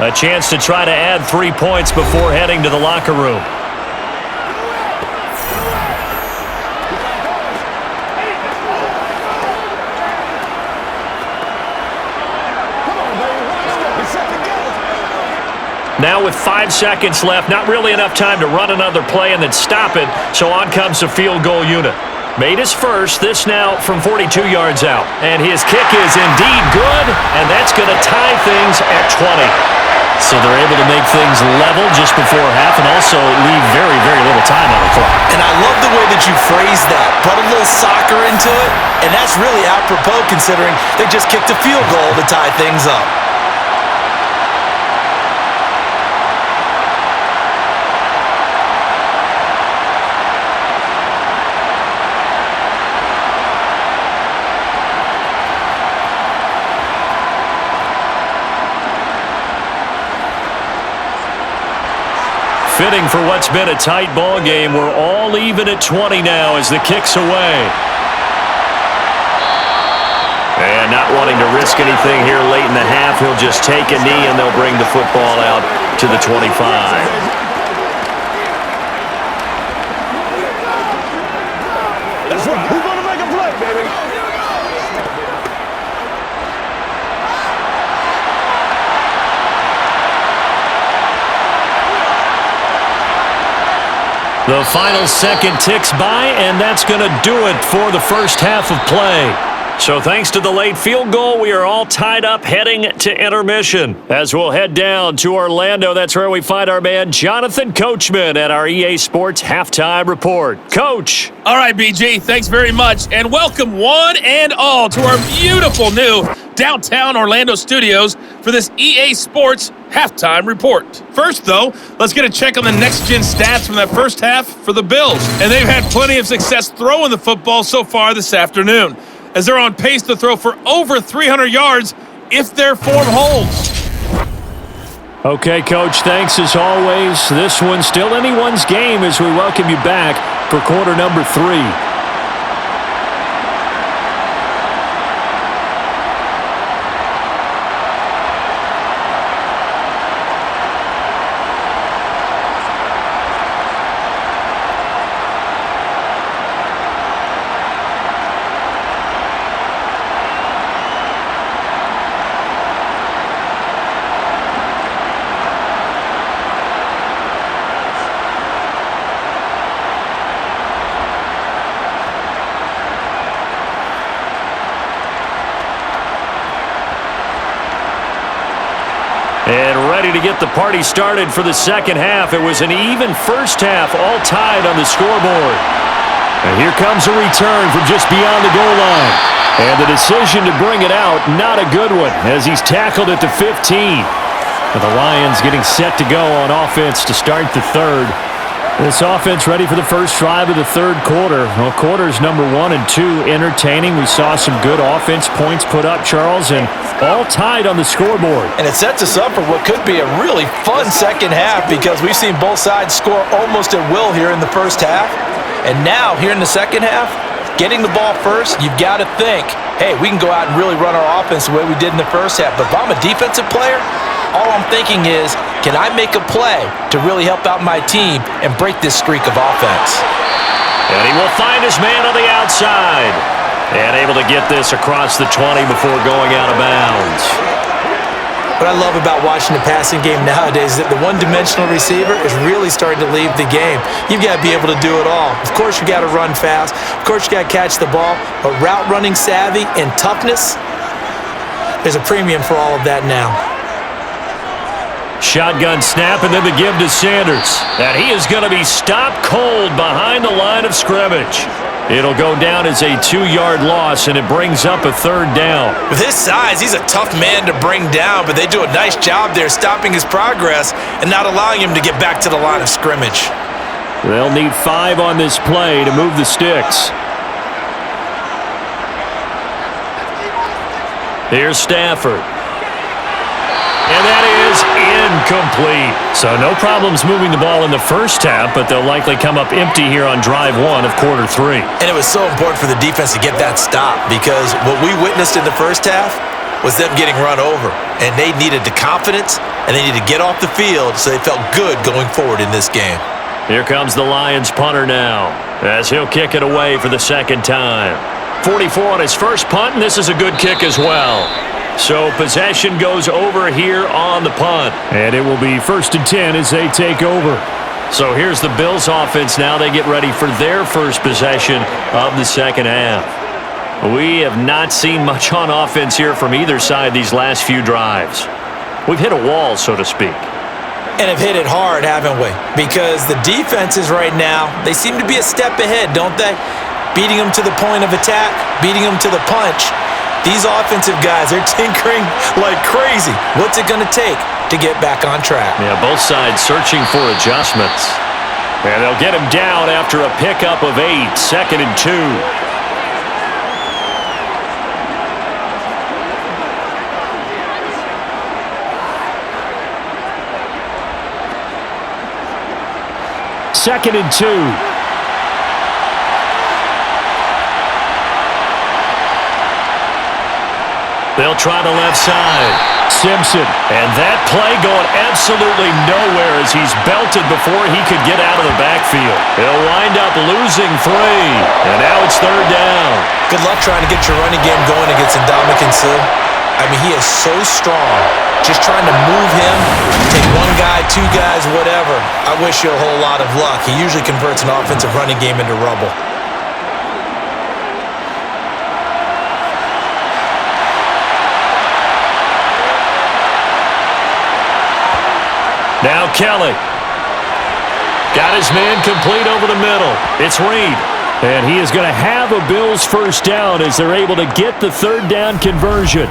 A chance to try to add 3 points before heading to the locker room. Now with 5 seconds left, not really enough time to run another play and then stop it, so on comes the field goal unit. Made his first, this now from 42 yards out. And his kick is indeed good, and that's going to tie things at 20. So they're able to make things level just before half and also leave very, very little time on the clock. And I love the way that you phrase that. Put a little soccer into it, and that's really apropos considering they just kicked a field goal to tie things up. Fitting for what's been a tight ball game. We're all even at 20 now as the kick's away. And not wanting to risk anything here late in the half, he'll just take a knee and they'll bring the football out to the 25. That's right. Who's going to make a play, baby? The final second ticks by, and that's going to do it for the first half of play. So thanks to the late field goal, we are all tied up heading to intermission. As we'll head down to Orlando, that's where we find our man Jonathan Coachman at our EA Sports Halftime Report. Coach. All right, BG, thanks very much, and welcome one and all to our beautiful new downtown Orlando studios for this EA Sports Halftime Report. First, though, let's get a check on the next-gen stats from that first half for the Bills. And they've had plenty of success throwing the football so far this afternoon, as they're on pace to throw for over 300 yards if their form holds. Okay, Coach, thanks as always. This one's still anyone's game as we welcome you back for quarter number 3. And ready to get the party started for the second half. It was an even first half, all tied on the scoreboard. And here comes a return from just beyond the goal line. And the decision to bring it out, not a good one, as he's tackled at the 15. And the Lions getting set to go on offense to start the third. This offense ready for the first drive of the third quarter. Well, quarters number 1 and 2 entertaining. We saw some good offense points put up, Charles, and all tied on the scoreboard. And it sets us up for what could be a really fun second half because we've seen both sides score almost at will here in the first half. And now, here in the second half, getting the ball first, you've got to think, hey, we can go out and really run our offense the way we did in the first half. But if I'm a defensive player, all I'm thinking is, can I make a play to really help out my team and break this streak of offense? And he will find his man on the outside. And able to get this across the 20 before going out of bounds. What I love about watching the passing game nowadays is that the one-dimensional receiver is really starting to leave the game. You've got to be able to do it all. Of course, you got to run fast. Of course, you got to catch the ball. But route running savvy and toughness, there's a premium for all of that now. Shotgun snap and then the give to Sanders. And he is going to be stopped cold behind the line of scrimmage. It'll go down as a 2-yard loss, and it brings up a third down. With his size, he's a tough man to bring down, but they do a nice job there stopping his progress and not allowing him to get back to the line of scrimmage. They'll need 5 on this play to move the sticks. Here's Stafford. And that is incomplete. So no problems moving the ball in the first half, but they'll likely come up empty here on drive one of quarter three. And it was so important for the defense to get that stop because what we witnessed in the first half was them getting run over. And they needed the confidence, and they needed to get off the field so they felt good going forward in this game. Here comes the Lions punter now as he'll kick it away for the second time. 44 on his first punt, and this is a good kick as well. So possession goes over here on the punt. And it will be 1st and 10 as they take over. So here's the Bills offense now. They get ready for their first possession of the second half. We have not seen much on offense here from either side these last few drives. We've hit a wall, so to speak. And have hit it hard, haven't we? Because the defenses right now, they seem to be a step ahead, don't they? Beating them to the point of attack, beating them to the punch. These offensive guys, they're tinkering like crazy. What's it going to take to get back on track? Yeah, both sides searching for adjustments. And they'll get him down after a pickup of 8, 2nd and 2. Second and 2. They'll try the left side. Simpson. And that play going absolutely nowhere as he's belted before he could get out of the backfield. He'll wind up losing 3. And now it's 3rd down. Good luck trying to get your running game going against Ndamukong Suh. I mean, he is so strong. Just trying to move him, take one guy, 2 guys, whatever. I wish you a whole lot of luck. He usually converts an offensive running game into rubble. Now Kelly. Got his man complete over the middle. It's Reed. And he is going to have a Bills first down as they're able to get the 3rd down conversion.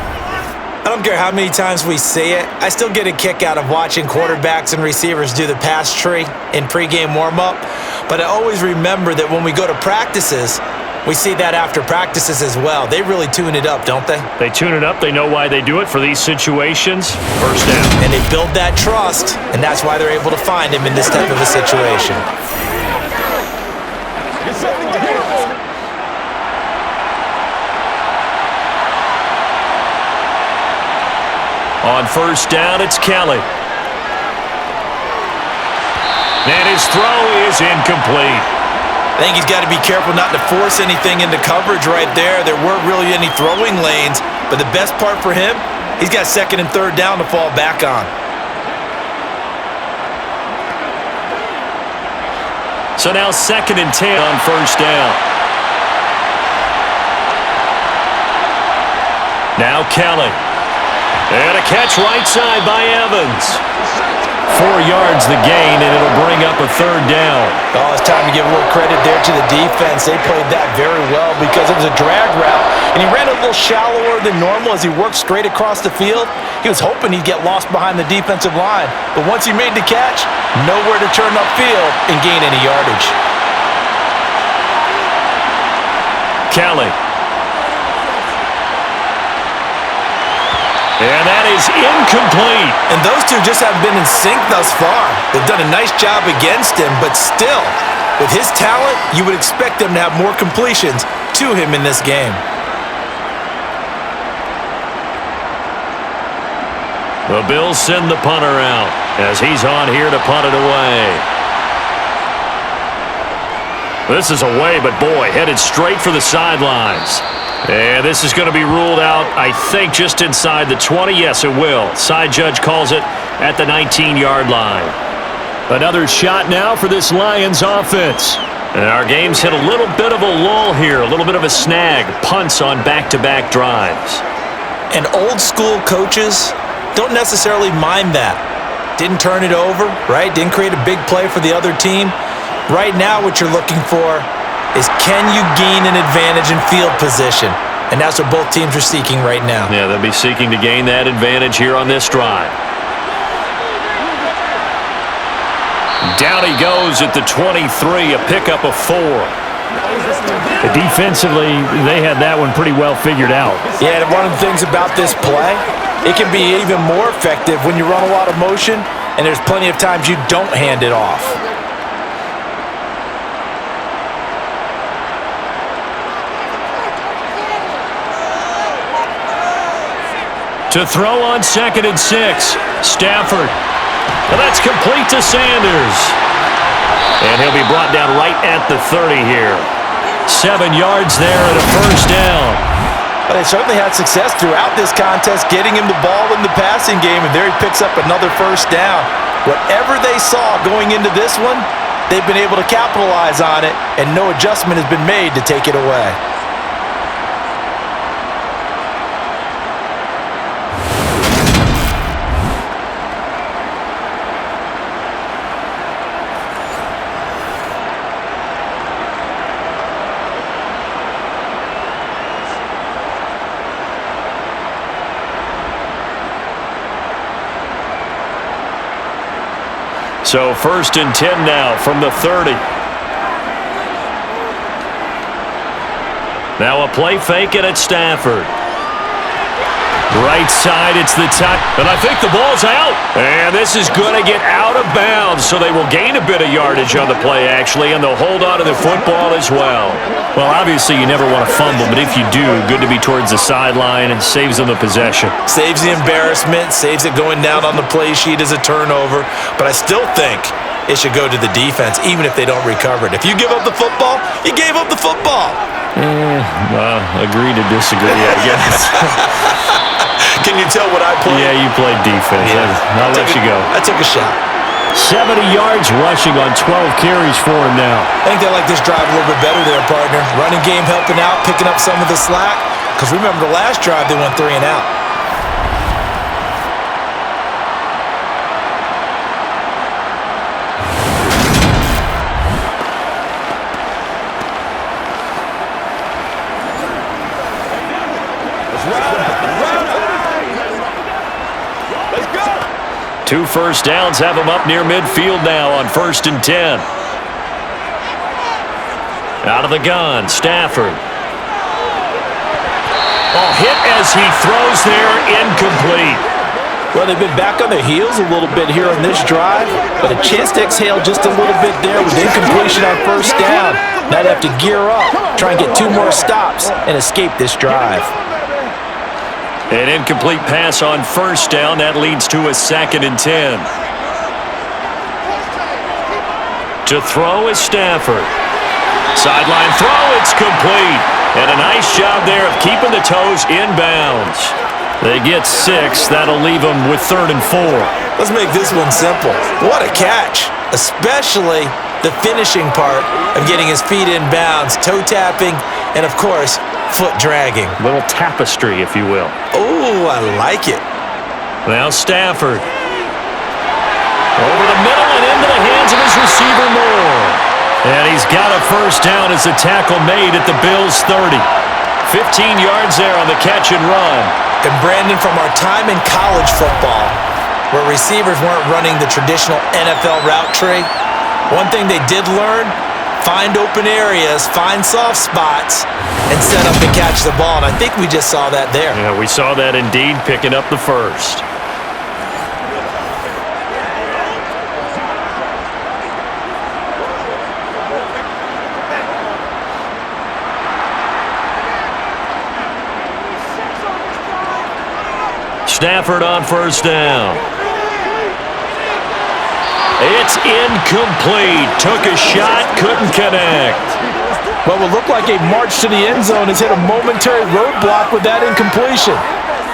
I don't care how many times we see it. I still get a kick out of watching quarterbacks and receivers do the pass tree in pregame warm-up. But I always remember that when we go to practices, we see that after practices as well. They really tune it up, don't they? They tune it up. They know why they do it for these situations. First down. And they build that trust, and that's why they're able to find him in this type of a situation. On first down, it's Kelly. And his throw is incomplete. I think he's got to be careful not to force anything into coverage right there. There weren't really any throwing lanes, but the best part for him, he's got 2nd and 3rd down to fall back on. So now 2nd and 10 on first down. Now Kelly. And a catch right side by Evans. 4 yards the gain, and it'll bring up a 3rd down. Oh, it's time to give a little credit there to the defense. They played that very well because it was a drag route, and he ran a little shallower than normal as he worked straight across the field. He was hoping he'd get lost behind the defensive line, but once he made the catch, nowhere to turn upfield and gain any yardage. Kelly. And that is incomplete. And those two just haven't been in sync thus far. They've done a nice job against him, but still, with his talent, you would expect them to have more completions to him in this game. The Bills send the punter out as he's on here to punt it away. This is away, but boy, headed straight for the sidelines. And this is going to be ruled out, I think, just inside the 20. Yes, it will. Side judge calls it at the 19-yard line. Another shot now for this Lions offense. And our game's hit a little bit of a lull here, a little bit of a snag. Punts on back-to-back drives. And old-school coaches don't necessarily mind that. Didn't turn it over, right? Didn't create a big play for the other team. Right now, what you're looking for is can you gain an advantage in field position? And that's what both teams are seeking right now. Yeah, they'll be seeking to gain that advantage here on this drive. Down he goes at the 23, a pickup of 4. Defensively, they had that one pretty well figured out. Yeah, and one of the things about this play, It can be even more effective when you run a lot of motion and there's plenty of times you don't hand it off. To throw on 2nd and 6, Stafford. And that's complete to Sanders. And he'll be brought down right at the 30 here. 7 yards there and a first down. But they certainly had success throughout this contest getting him the ball in the passing game, and there he picks up another first down. Whatever they saw going into this one, they've been able to capitalize on it, and no adjustment has been made to take it away. So 1st and 10 now from the 30. Now a play fake and it's Stafford. Right side, it's the top. And I think the ball's out. And this is going to get out of bounds, so they will gain a bit of yardage on the play, actually, and they'll hold on to the football as well. Well, obviously, you never want to fumble, but if you do, good to be towards the sideline and saves them the possession. Saves the embarrassment, saves it going down on the play sheet as a turnover. But I still think it should go to the defense, even if they don't recover it. If you give up the football, you gave up the football. Agree to disagree, I guess. Can you tell what I played? Yeah, you played defense. Yeah. I'll let you go. I took a shot. 70 yards rushing on 12 carries for him now. I think they like this drive a little bit better there, partner. Running game helping out, picking up some of the slack. Because remember, the last drive, they went 3 and out. Two first downs have him up near midfield now on 1st and 10. Out of the gun, Stafford. Ball hit as he throws there, incomplete. Well, they've been back on their heels a little bit here on this drive, but a chance to exhale just a little bit there with incompletion on 1st down. Now they have to gear up, try and get 2 more stops, and escape this drive. An incomplete pass on 1st down. That leads to a 2nd and 10. To throw is Stafford. Sideline throw, it's complete. And a nice job there of keeping the toes in bounds. They get 6. That'll leave them with 3rd and 4. Let's make this one simple. What a catch, especially the finishing part of getting his feet in bounds, toe tapping, and of course, foot dragging. Little tapestry, if you will. Oh, I like it. Now Stafford. Over the middle and into the hands of his receiver Moore. And he's got a first down as the tackle made at the Bills' 30. 15 yards there on the catch and run. And Brandon, from our time in college football, where receivers weren't running the traditional NFL route tree, one thing they did learn, find open areas, find soft spots, and set up and catch the ball. And I think we just saw that there. Yeah, we saw that indeed, picking up the first. Stafford on 1st down. It's incomplete. Took a shot, couldn't connect. What would look like a march to the end zone has hit a momentary roadblock with that incompletion.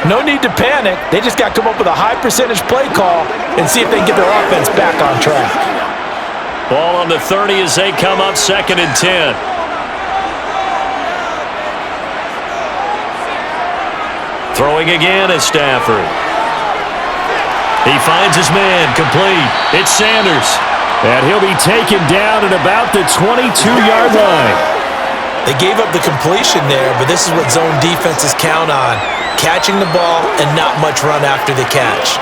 No need to panic. They just got to come up with a high percentage play call and see if they can get their offense back on track. Ball on the 30 as they come up 2nd and 10. Throwing again is Stafford. He finds his man, complete. It's Sanders. And he'll be taken down at about the 22-yard line. They gave up the completion there, but this is what zone defenses count on. Catching the ball and not much run after the catch.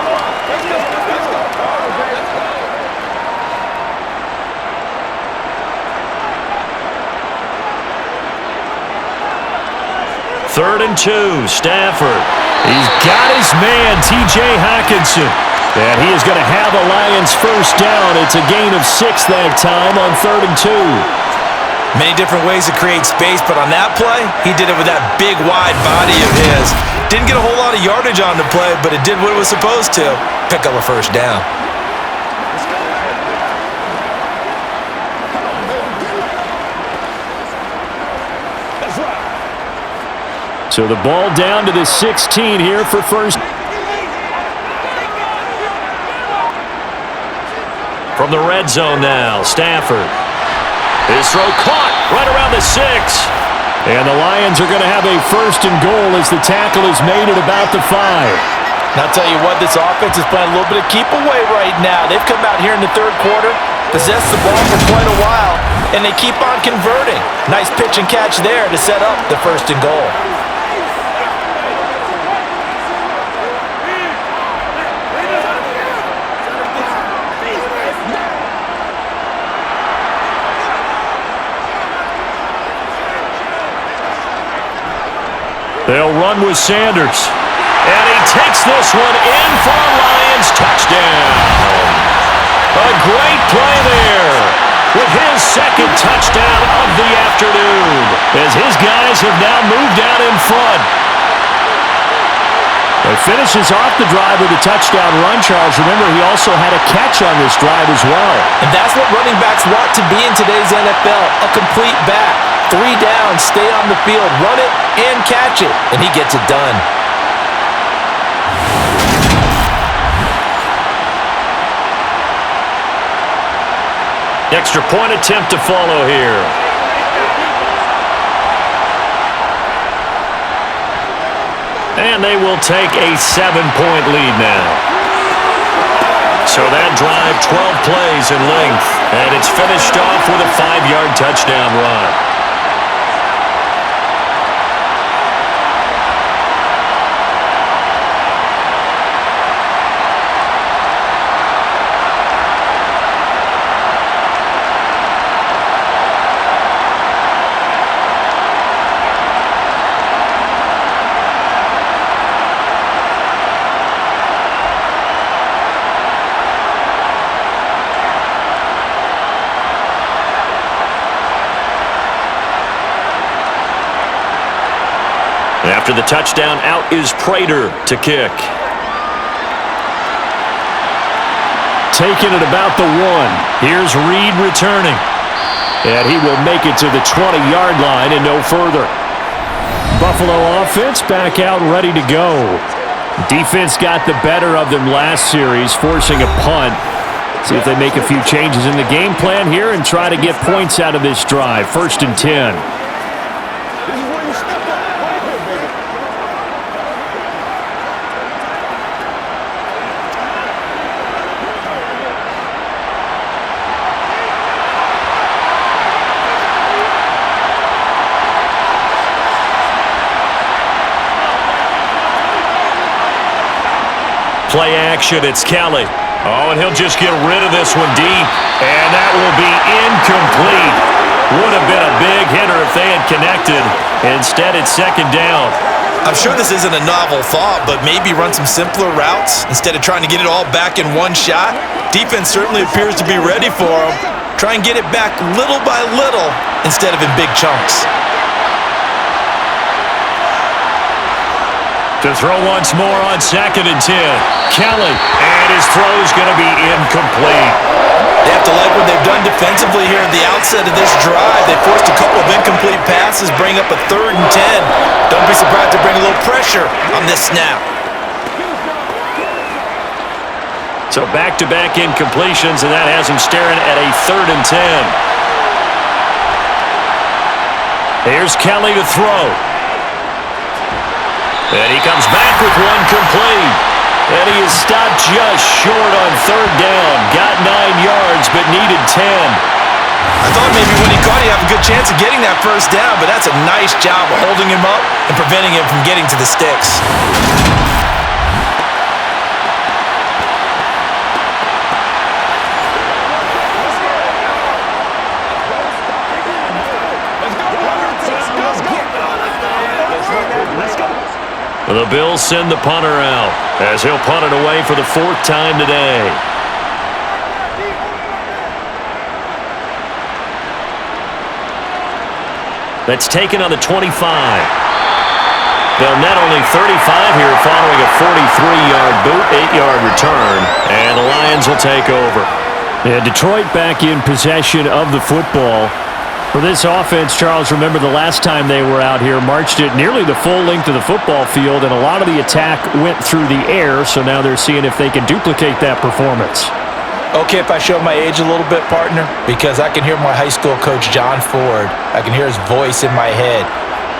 Third and 2, Stafford. He's got his man, T.J. Hockenson. And he is going to have a Lions first down. It's a gain of 6 that time on 3rd and 2. Many different ways to create space, but on that play, he did it with that big, wide body of his. Didn't get a whole lot of yardage on the play, but it did what it was supposed to. Pick up a first down. So the ball down to the 16 here for first. From the red zone now, Stafford. His throw caught right around the 6. And the Lions are going to have a 1st and goal as the tackle is made at about the 5. Now, I'll tell you what, this offense is playing a little bit of keep away right now. They've come out here in the 3rd quarter, possessed the ball for quite a while, and they keep on converting. Nice pitch and catch there to set up the 1st and goal. They'll run with Sanders. And he takes this one in for a Lions touchdown. A great play there with his 2nd touchdown of the afternoon as his guys have now moved out in front. He finishes off the drive with a touchdown run, Charles. Remember, he also had a catch on this drive as well. And that's what running backs want to be in today's NFL, a complete back. 3 downs, stay on the field, run it, and catch it, and he gets it done. Extra point attempt to follow here. And they will take a 7-point lead now. So that drive, 12 plays in length, and it's finished off with a 5-yard touchdown run. After the touchdown, out is Prater to kick. Taking it about the 1. Here's Reed returning. And he will make it to the 20-yard line and no further. Buffalo offense back out ready to go. Defense got the better of them last series, forcing a punt. See if they make a few changes in the game plan here and try to get points out of this drive. 1st and 10. Play action, it's Kelly. Oh, and he'll just get rid of this one deep. And that will be incomplete. Would have been a big hitter if they had connected. Instead, it's 2nd down. I'm sure this isn't a novel thought, but maybe run some simpler routes instead of trying to get it all back in one shot. Defense certainly appears to be ready for them. Try and get it back little by little instead of in big chunks. To throw once more on 2nd and 10. Kelly, and his throw's going to be incomplete. They have to like what they've done defensively here at the outset of this drive. They forced a couple of incomplete passes, bring up a 3rd and 10. Don't be surprised to bring a little pressure on this snap. So back-to-back incompletions, and that has him staring at a 3rd and 10. Here's Kelly to throw. And he comes back with one complete. And he is stopped just short on 3rd down. Got 9 yards, but needed 10. I thought maybe when he caught it, he'd have a good chance of getting that 1st down, but that's a nice job of holding him up and preventing him from getting to the sticks. The The Bills send the punter out as he'll punt it away for the 4th time today. That's taken on the 25. They'll net only 35 here following a 43-yard boot, 8-yard return, and the Lions will take over. Yeah, Detroit back in possession of the football. For this offense, Charles, remember the last time they were out here, marched it nearly the full length of the football field, and a lot of the attack went through the air, so now they're seeing if they can duplicate that performance. Okay, if I show my age a little bit, partner, because I can hear my high school coach, John Ford. I can hear his voice in my head.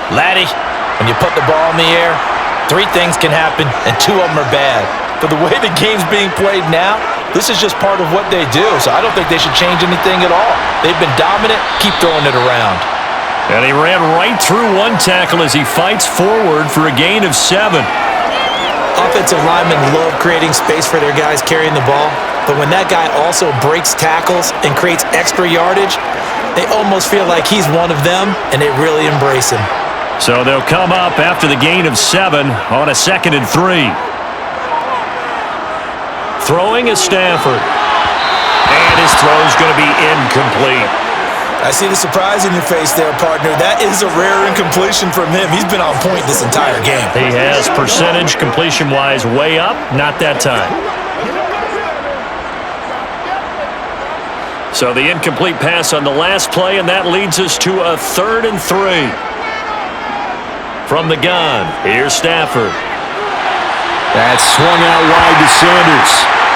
Laddie, when you put the ball in the air, 3 things can happen, and 2 of them are bad. But the way the game's being played now, this is just part of what they do, so I don't think they should change anything at all. They've been dominant. Keep throwing it around. And he ran right through one tackle as he fights forward for a gain of 7. Offensive linemen love creating space for their guys carrying the ball, but when that guy also breaks tackles and creates extra yardage, they almost feel like he's one of them, and they really embrace him. So they'll come up after the gain of 7 on a 2nd and 3. Throwing is Stafford. And his throw's going to be incomplete. I see the surprise in your face there, partner. That is a rare incompletion from him. He's been on point this entire game. He has percentage completion-wise way up, not that time. So the incomplete pass on the last play, and that leads us to a 3rd and 3. From the gun, here's Stafford. That's swung out wide to Sanders.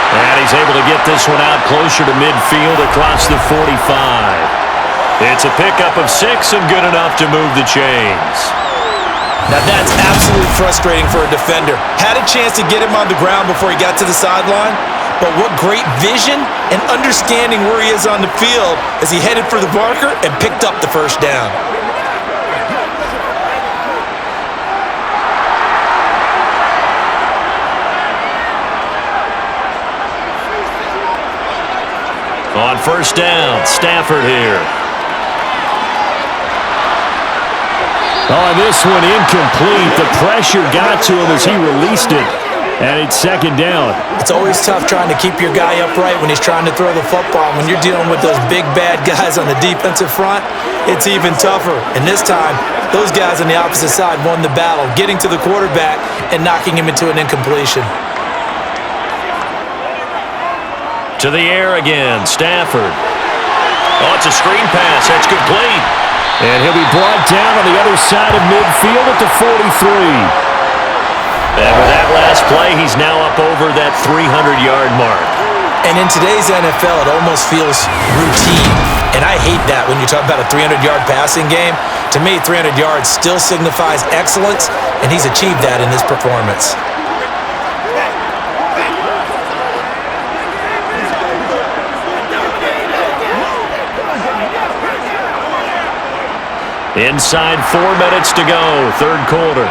And he's able to get this one out closer to midfield across the 45. It's a pickup of 6 and good enough to move the chains. Now that's absolutely frustrating for a defender. Had a chance to get him on the ground before he got to the sideline, but what great vision and understanding where he is on the field as he headed for the marker and picked up the 1st down. On 1st down, Stafford here. Oh, this one incomplete. The pressure got to him as he released it, and it's 2nd down. It's always tough trying to keep your guy upright when he's trying to throw the football. When you're dealing with those big, bad guys on the defensive front, it's even tougher. And this time, those guys on the opposite side won the battle, getting to the quarterback and knocking him into an incompletion. To the air again, Stafford. Oh, it's a screen pass. That's complete. And he'll be brought down on the other side of midfield at the 43. And with that last play, he's now up over that 300-yard mark. And in today's NFL, it almost feels routine. And I hate that when you talk about a 300-yard passing game. To me, 300 yards still signifies excellence, and he's achieved that in this performance. Inside 4 minutes to go, 3rd quarter.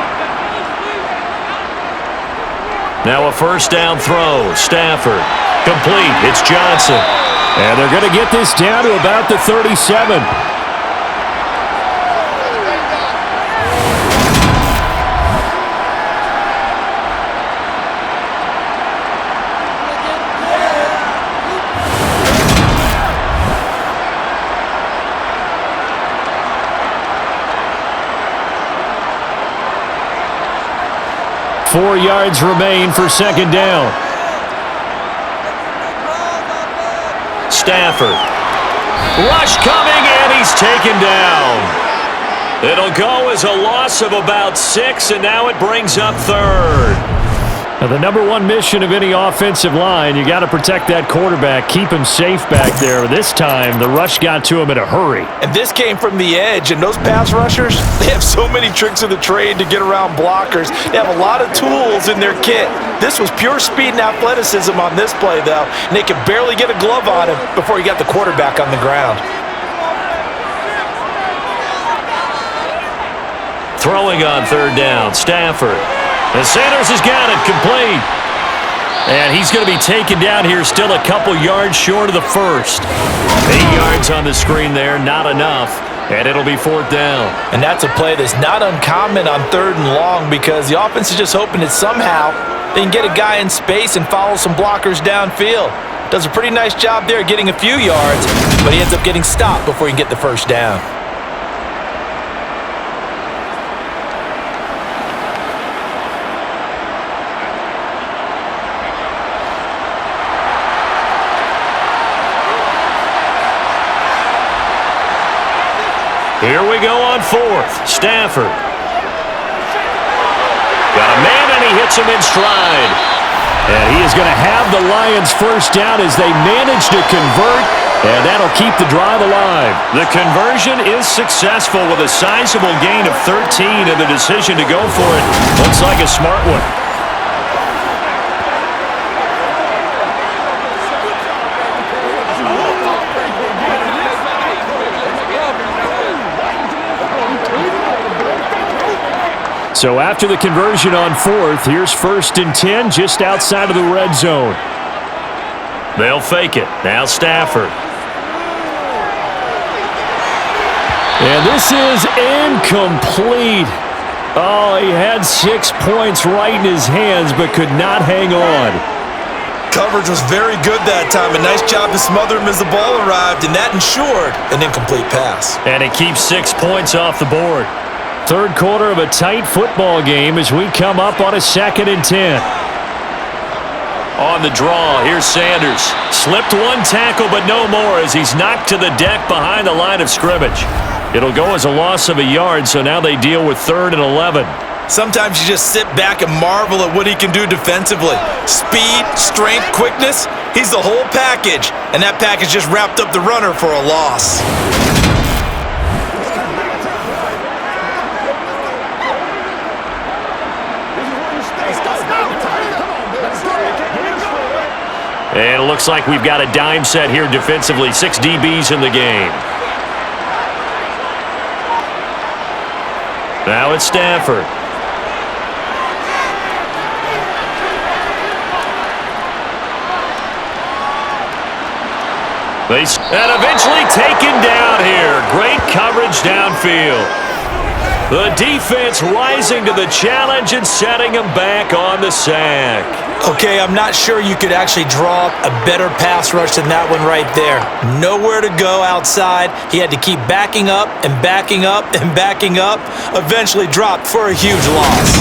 Now a 1st down throw, Stafford. Complete, it's Johnson. And they're going to get this down to about the 37. Four yards remain for 2nd down. Stafford. Rush coming, and he's taken down. It'll go as a loss of about 6, and now it brings up 3rd. Now, the number 1 mission of any offensive line, you got to protect that quarterback, keep him safe back there. This time, the rush got to him in a hurry. And this came from the edge, and those pass rushers, they have so many tricks of the trade to get around blockers. They have a lot of tools in their kit. This was pure speed and athleticism on this play, though, and they could barely get a glove on him before he got the quarterback on the ground. Throwing on 3rd down, Stafford. And Sanders has got it, complete. And he's going to be taken down here, still a couple yards short of the 1st. 8 yards on the screen there, not enough. And it'll be 4th down. And that's a play that's not uncommon on 3rd and long because the offense is just hoping that somehow they can get a guy in space and follow some blockers downfield. Does a pretty nice job there getting a few yards, but he ends up getting stopped before he can get the first down. Here we go on 4th. Stafford. Got a man, and he hits him in stride. And he is going to have the Lions first down as they manage to convert, and that'll keep the drive alive. The conversion is successful with a sizable gain of 13, and the decision to go for it looks like a smart one. So after the conversion on 4th, here's 1st and 10 just outside of the red zone. They'll fake it. Now Stafford. And this is incomplete. Oh, he had 6 points right in his hands but could not hang on. Coverage was very good that time. A nice job to smother him as the ball arrived, and that ensured an incomplete pass. And it keeps 6 points off the board. 3rd quarter of a tight football game as we come up on a 2nd and 10. On the draw, here's Sanders. Slipped one tackle, but no more as he's knocked to the deck behind the line of scrimmage. It'll go as a loss of a yard, so now they deal with 3rd and 11. Sometimes you just sit back and marvel at what he can do defensively. Speed, strength, quickness, he's the whole package. And that package just wrapped up the runner for a loss. And it looks like we've got a dime set here defensively. 6 DBs in the game. Now it's Stafford. And eventually taken down here. Great coverage downfield. The defense rising to the challenge and setting him back on the sack. Okay, I'm not sure you could actually draw up a better pass rush than that one right there. Nowhere to go outside. He had to keep backing up and backing up and backing up. Eventually dropped for a huge loss.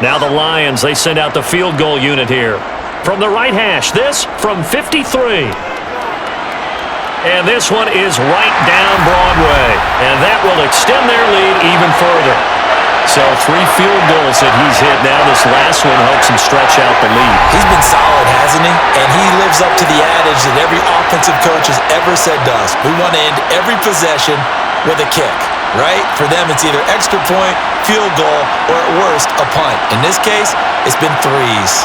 Now the Lions, they send out the field goal unit here. From the right hash, this from 53. And this one is right down Broadway. And that will extend their lead even further. So 3 field goals that he's hit now. This last one helps him stretch out the lead. He's been solid, hasn't he? And he lives up to the adage that every offensive coach has ever said to us. We want to end every possession with a kick, right? For them, it's either extra point, field goal, or at worst, a punt. In this case, it's been 3s.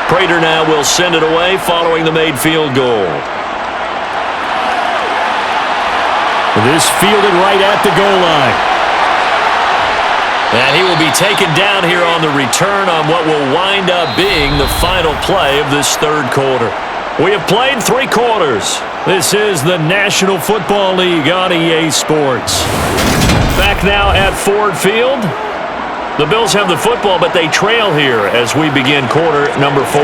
Prater now will send it away following the made field goal. This fielded right at the goal line. And he will be taken down here on the return on what will wind up being the final play of this 3rd quarter. We have played 3 quarters. This is the National Football League on EA Sports. Back now at Ford Field. The Bills have the football, but they trail here as we begin quarter number 4.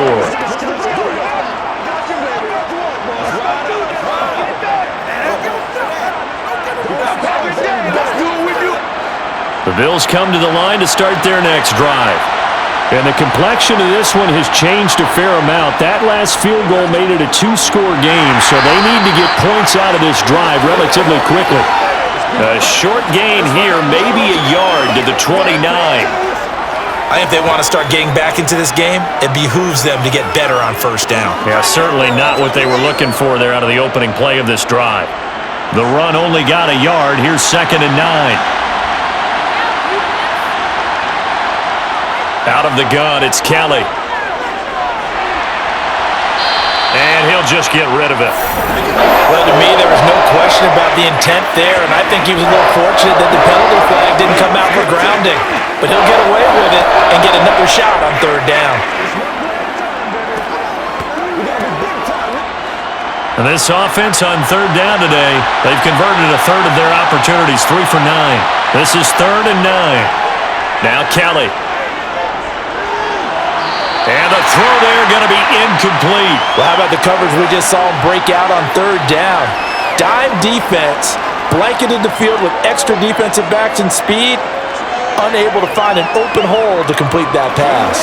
The Bills come to the line to start their next drive. And the complexion of this one has changed a fair amount. That last field goal made it a 2-score game, so they need to get points out of this drive relatively quickly. A short gain here, maybe a yard to the 29. I think if they want to start getting back into this game, it behooves them to get better on 1st down. Yeah, certainly not what they were looking for there out of the opening play of this drive. The run only got a yard. Here's 2nd and 9. Out of the gun, it's Kelly. just get rid of it. Well, to me, there was no question about the intent there, and I think he was a little fortunate that the penalty flag didn't come out for grounding. But he'll get away with it and get another shot on third down. And this offense on third down today, they've converted a third of their opportunities, 3 for 9. This is 3rd and 9. Now Kelly. And the throw there going to be incomplete. Well, how about the coverage we just saw him break out on third down? Dime defense, blanketed the field with extra defensive backs and speed, unable to find an open hole to complete that pass.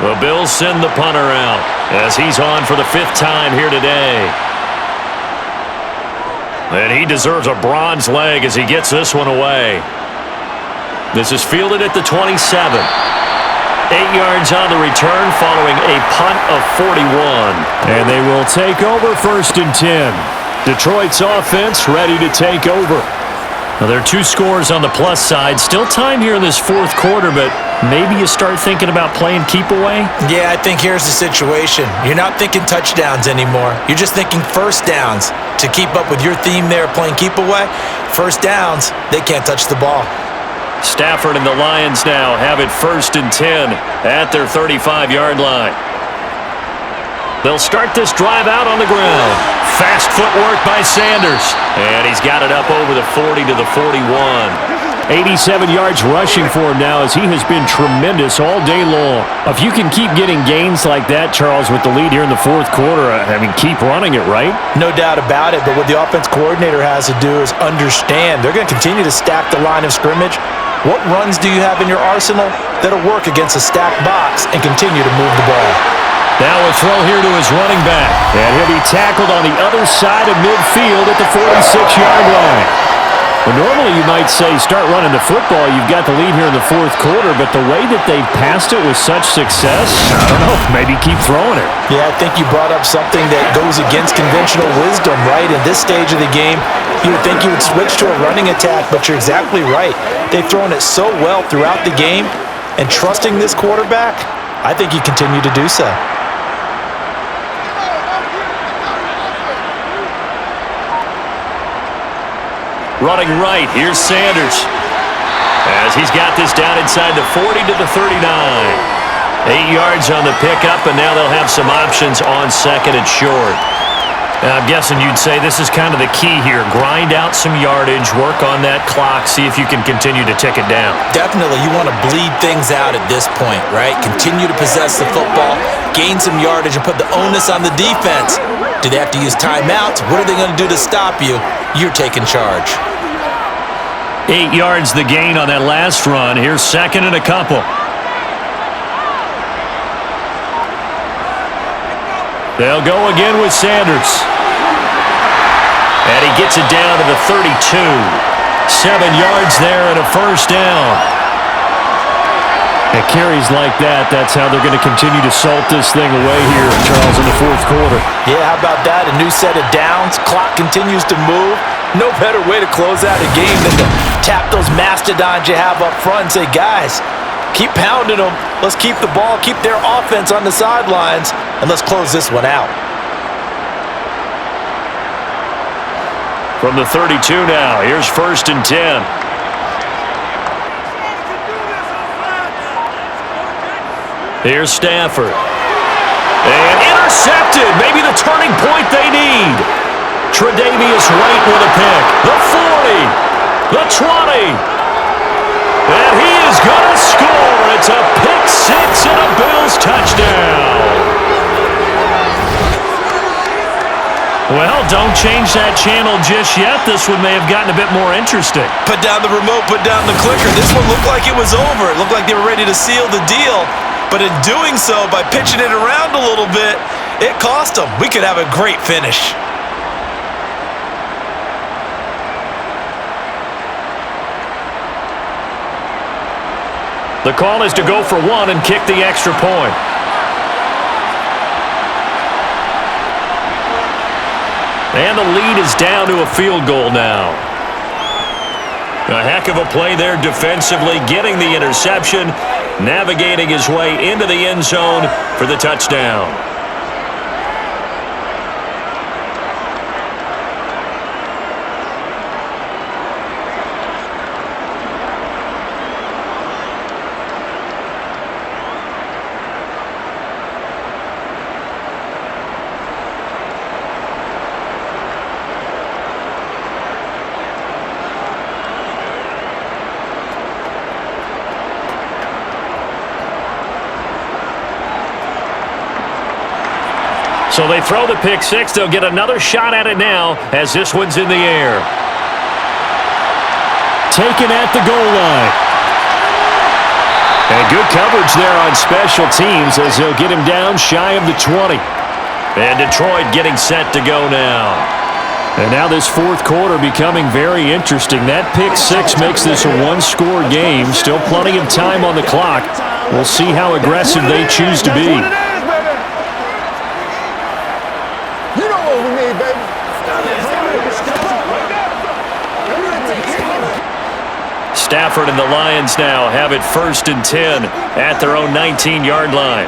The Bills send the punter out as he's on for the 5th time here today. And he deserves a bronze leg as he gets this one away. This is fielded at the 27. 8 yards on the return following a punt of 41. And they will take over 1st and 10. Detroit's offense ready to take over. Now, there are 2 scores on the plus side. Still time here in this 4th quarter, but maybe you start thinking about playing keep away? Yeah, I think here's the situation. You're not thinking touchdowns anymore. You're just thinking first downs. To keep up with your theme there, playing keep away, first downs, they can't touch the ball. Stafford and the Lions now have it 1st and 10 at their 35-yard line. They'll start this drive out on the ground. Fast footwork by Sanders. And he's got it up over the 40 to the 41. 87 yards rushing for him now as he has been tremendous all day long. If you can keep getting gains like that, Charles, with the lead here in the 4th quarter, I mean, keep running it, right? No doubt about it, but what the offense coordinator has to do is understand they're going to continue to stack the line of scrimmage. What runs do you have in your arsenal that'll work against a stacked box and continue to move the ball? Now a throw here to his running back. And he'll be tackled on the other side of midfield at the 46-yard line. Well, normally you might say start running the football. You've got the lead here in the 4th quarter, but the way that they've passed it with such success, I don't know, maybe keep throwing it. Yeah, I think you brought up something that goes against conventional wisdom, right? In this stage of the game, you would think you would switch to a running attack, but you're exactly right. They've thrown it so well throughout the game, and trusting this quarterback, I think you continue to do so. Running right, here's Sanders. As he's got this down inside the 40 to the 39. 8 yards on the pickup, and now they'll have some options on 2nd and short. Now, I'm guessing you'd say this is kind of the key here. Grind out some yardage, work on that clock, see if you can continue to tick it down. Definitely, you want to bleed things out at this point, right? Continue to possess the football, gain some yardage, and put the onus on the defense. Do they have to use timeouts? What are they going to do to stop you? You're taking charge. 8 yards the gain on that last run. Here's 2nd and a couple. They'll go again with Sanders. And he gets it down to the 32. 7 yards there and a 1st down. At carries like that, that's how they're going to continue to salt this thing away here, Charles, in the 4th quarter. Yeah, how about that? A new set of downs. Clock continues to move. No better way to close out a game than to tap those mastodons you have up front and say, guys, keep pounding them. Let's keep the ball, keep their offense on the sidelines, and let's close this one out. From the 32 now, here's 1st and 10. Here's Stafford. And intercepted. Maybe the turning point they need. Tre'Davious White with a pick. The 40. The 20. And he is going to score. It's a pick six and a Bills touchdown. Well, don't change that channel just yet. This one may have gotten a bit more interesting. Put down the remote, put down the clicker. This one looked like it was over. It looked like they were ready to seal the deal. But in doing so, by pitching it around a little bit, it cost them. We could have a great finish. The call is to go for one and kick the extra point. And the lead is down to a field goal now. A heck of a play there defensively, getting the interception, navigating his way into the end zone for the touchdown. So they throw the pick six. They'll get another shot at it now as this one's in the air. Taken at the goal line. And good coverage there on special teams as they'll get him down shy of the 20. And Detroit getting set to go now. And now this fourth quarter becoming very interesting. That pick six makes this a one-score game. Still plenty of time on the clock. We'll see how aggressive they choose to be. You know what we need, baby. Stafford and the Lions now have it 1st and 10 at their own 19-yard line.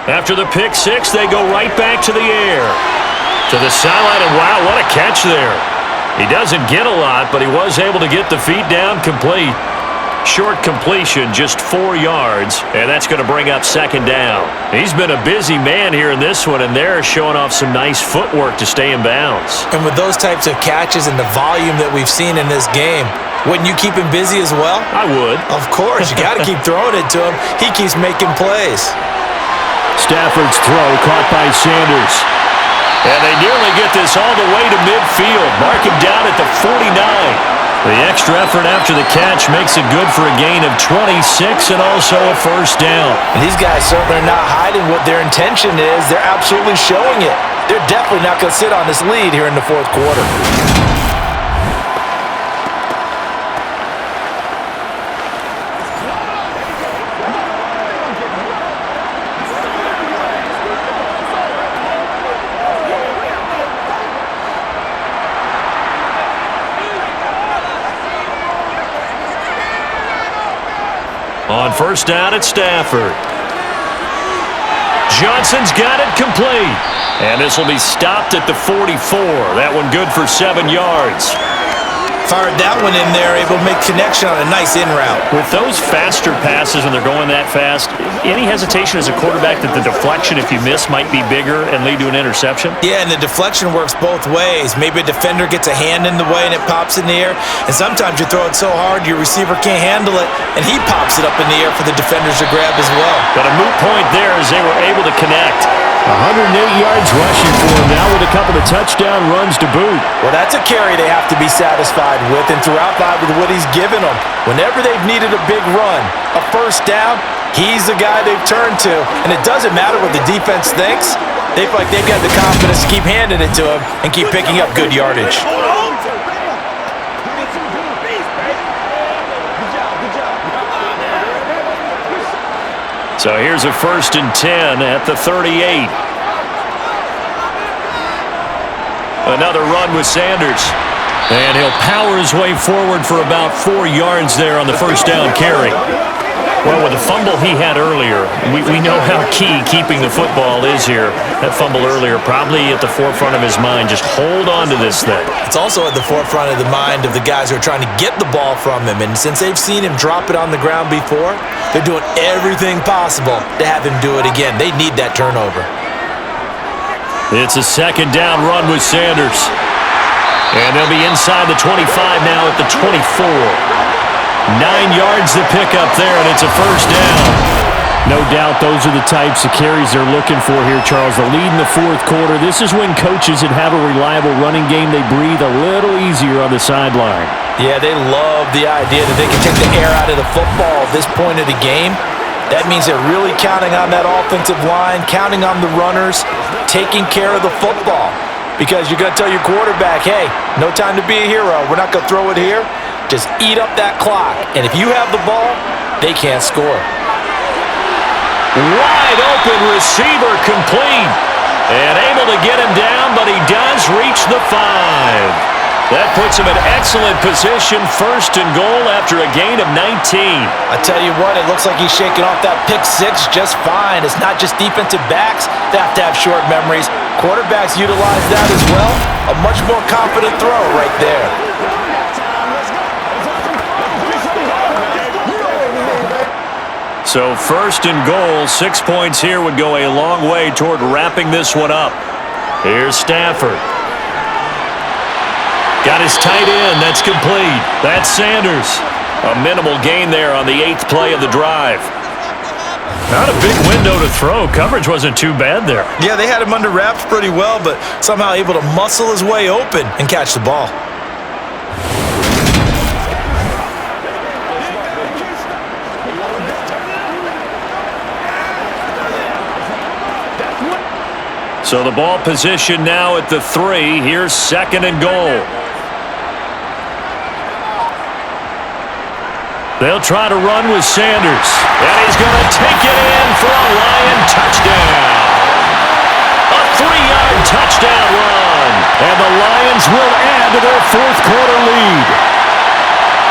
After the pick six, they go right back to the air. To the sideline, and wow, what a catch there. He doesn't get a lot, but he was able to get the feet down complete. Short completion, just 4 yards, and that's going to bring up 2nd down. He's been a busy man here in this one, and they're showing off some nice footwork to stay in bounds. And with those types of catches and the volume that we've seen in this game, wouldn't you keep him busy as well? I would. Of course. You got to keep throwing it to him. He keeps making plays. Stafford's throw caught by Sanders. And they nearly get this all the way to midfield. Mark him down at the 49. The extra effort after the catch makes it good for a gain of 26 and also a 1st down. And these guys certainly are not hiding what their intention is. They're absolutely showing it. They're definitely not going to sit on this lead here in the fourth quarter. On 1st down at Stafford. Johnson's got it complete. And this will be stopped at the 44. That one good for 7 yards. Fired that one in there, able to make connection on a nice in route. With those faster passes when they're going that fast, any hesitation as a quarterback that the deflection, if you miss, might be bigger and lead to an interception? Yeah, and the deflection works both ways. Maybe a defender gets a hand in the way and it pops in the air, and sometimes you throw it so hard your receiver can't handle it, and he pops it up in the air for the defenders to grab as well. But a moot point there as they were able to connect. 108 yards rushing for him now with a couple of touchdown runs to boot. Well, that's a carry they have to be satisfied with, and throughout that with what he's given them. Whenever they've needed a big run, a 1st down, he's the guy they've turned to. And it doesn't matter what the defense thinks. They feel like they've got the confidence to keep handing it to him and keep picking up good yardage. So here's a 1st and 10 at the 38. Another run with Sanders. And he'll power his way forward for about 4 yards there on the 1st down carry. Well, with the fumble he had earlier, we know how key keeping the football is here. That fumble earlier probably at the forefront of his mind. Just hold on to this thing. It's also at the forefront of the mind of the guys who are trying to get the ball from him. And since they've seen him drop it on the ground before, they're doing everything possible to have him do it again. They need that turnover. It's a 2nd down run with Sanders. And they'll be inside the 25 now at the 24. 9 yards to pick up there, and it's a 1st down. No doubt those are the types of carries they're looking for here, Charles. The lead in the fourth quarter. This is when coaches that have a reliable running game, they breathe a little easier on the sideline. Yeah, they love the idea that they can take the air out of the football at this point of the game. That means they're really counting on that offensive line, counting on the runners, taking care of the football. Because you're going to tell your quarterback, hey, no time to be a hero. We're not going to throw it here. Just eat up that clock. And if you have the ball, they can't score. Wide open receiver complete. And able to get him down, but he does reach the 5. That puts him in excellent position, 1st and goal after a gain of 19. I tell you what, it looks like he's shaking off that pick six just fine. It's not just defensive backs that have to have short memories. Quarterbacks utilize that as well. A much more confident throw right there. So 1st and goal, 6 points here would go a long way toward wrapping this one up. Here's Stafford. Got his tight end. That's complete. That's Sanders. A minimal gain there on the 8th play of the drive. Not a big window to throw. Coverage wasn't too bad there. Yeah, they had him under wraps pretty well, but somehow able to muscle his way open and catch the ball. So the ball position now at the 3. Here's 2nd and goal. They'll try to run with Sanders. And he's going to take it in for a Lion touchdown. A 3-yard touchdown run. And the Lions will add to their 4th quarter lead.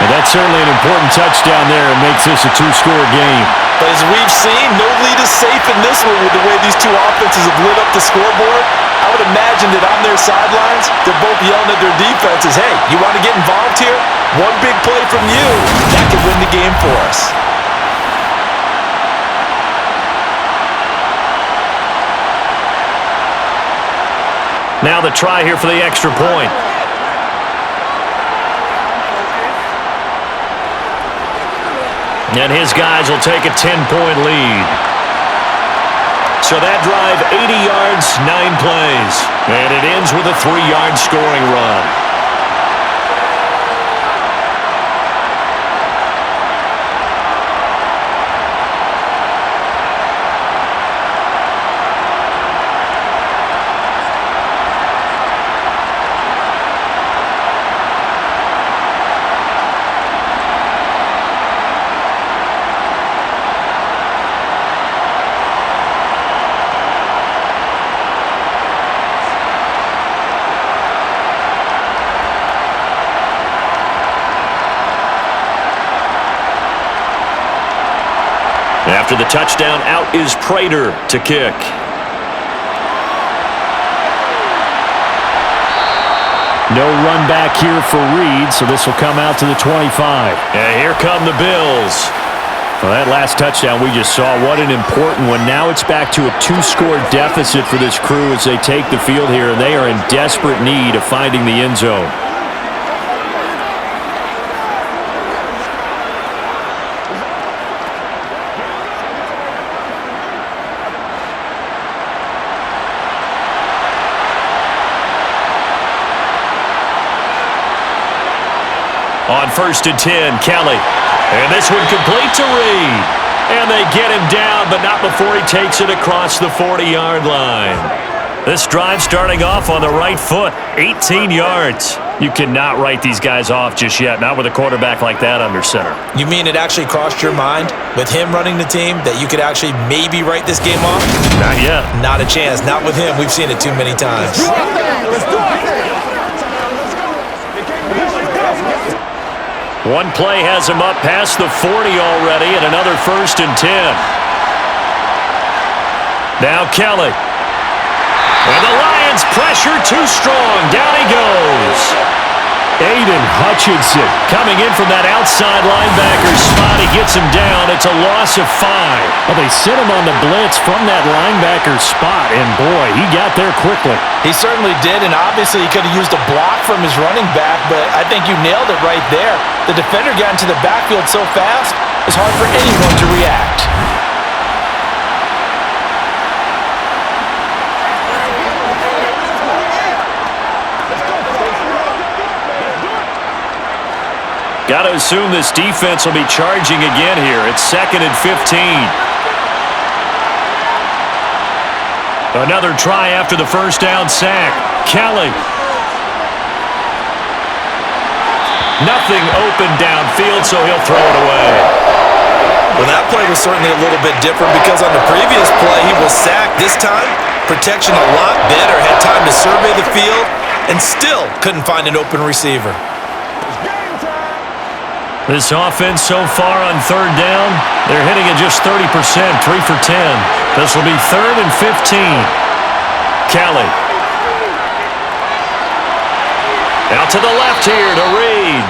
And that's certainly an important touchdown there and makes this a 2-score game. But as we've seen, no lead is safe in this one with the way these two offenses have lit up the scoreboard. I would imagine that on their sidelines, they're both yelling at their defenses, hey, you want to get involved here? One big play from you, that could win the game for us. Now the try here for the extra point. And his guys will take a 10-point lead. So that drive, 80 yards, 9 plays. And it ends with a 3-yard scoring run. After the touchdown, out is Prater to kick. No run back here for Reed, so this will come out to the 25. And here come the Bills. Well, that last touchdown we just saw, what an important one. Now it's back to a 2-score deficit for this crew as they take the field here, and they are in desperate need of finding the end zone. On 1st and 10, Kelly. And this one complete to Reed. And they get him down, but not before he takes it across the 40-yard line. This drive starting off on the right foot, 18 yards. You cannot write these guys off just yet, not with a quarterback like that under center. You mean it actually crossed your mind with him running the team that you could actually maybe write this game off? Not yet. Not a chance. Not with him. We've seen it too many times. One play has him up past the 40 already, and another 1st and 10. Now Kelly. And the Lions pressure too strong. Down he goes. Aiden Hutchinson coming in from that outside linebacker spot. He gets him down. It's a loss of 5. Well, they sent him on the blitz from that linebacker spot, and boy, he got there quickly. He certainly did, and obviously he could have used a block from his running back, but I think you nailed it right there. The defender got into the backfield so fast, it's hard for anyone to react. Got to assume this defense will be charging again here. It's 2nd and 15. Another try after the first down sack. Kelly. Nothing open downfield, so he'll throw it away. Well, that play was certainly a little bit different because on the previous play, he was sacked. This time, protection a lot better. Had time to survey the field and still couldn't find an open receiver. This offense so far on 3rd down, they're hitting at just 30%, 3 for 10. This will be 3rd and 15. Kelly. Out to the left here to Reed.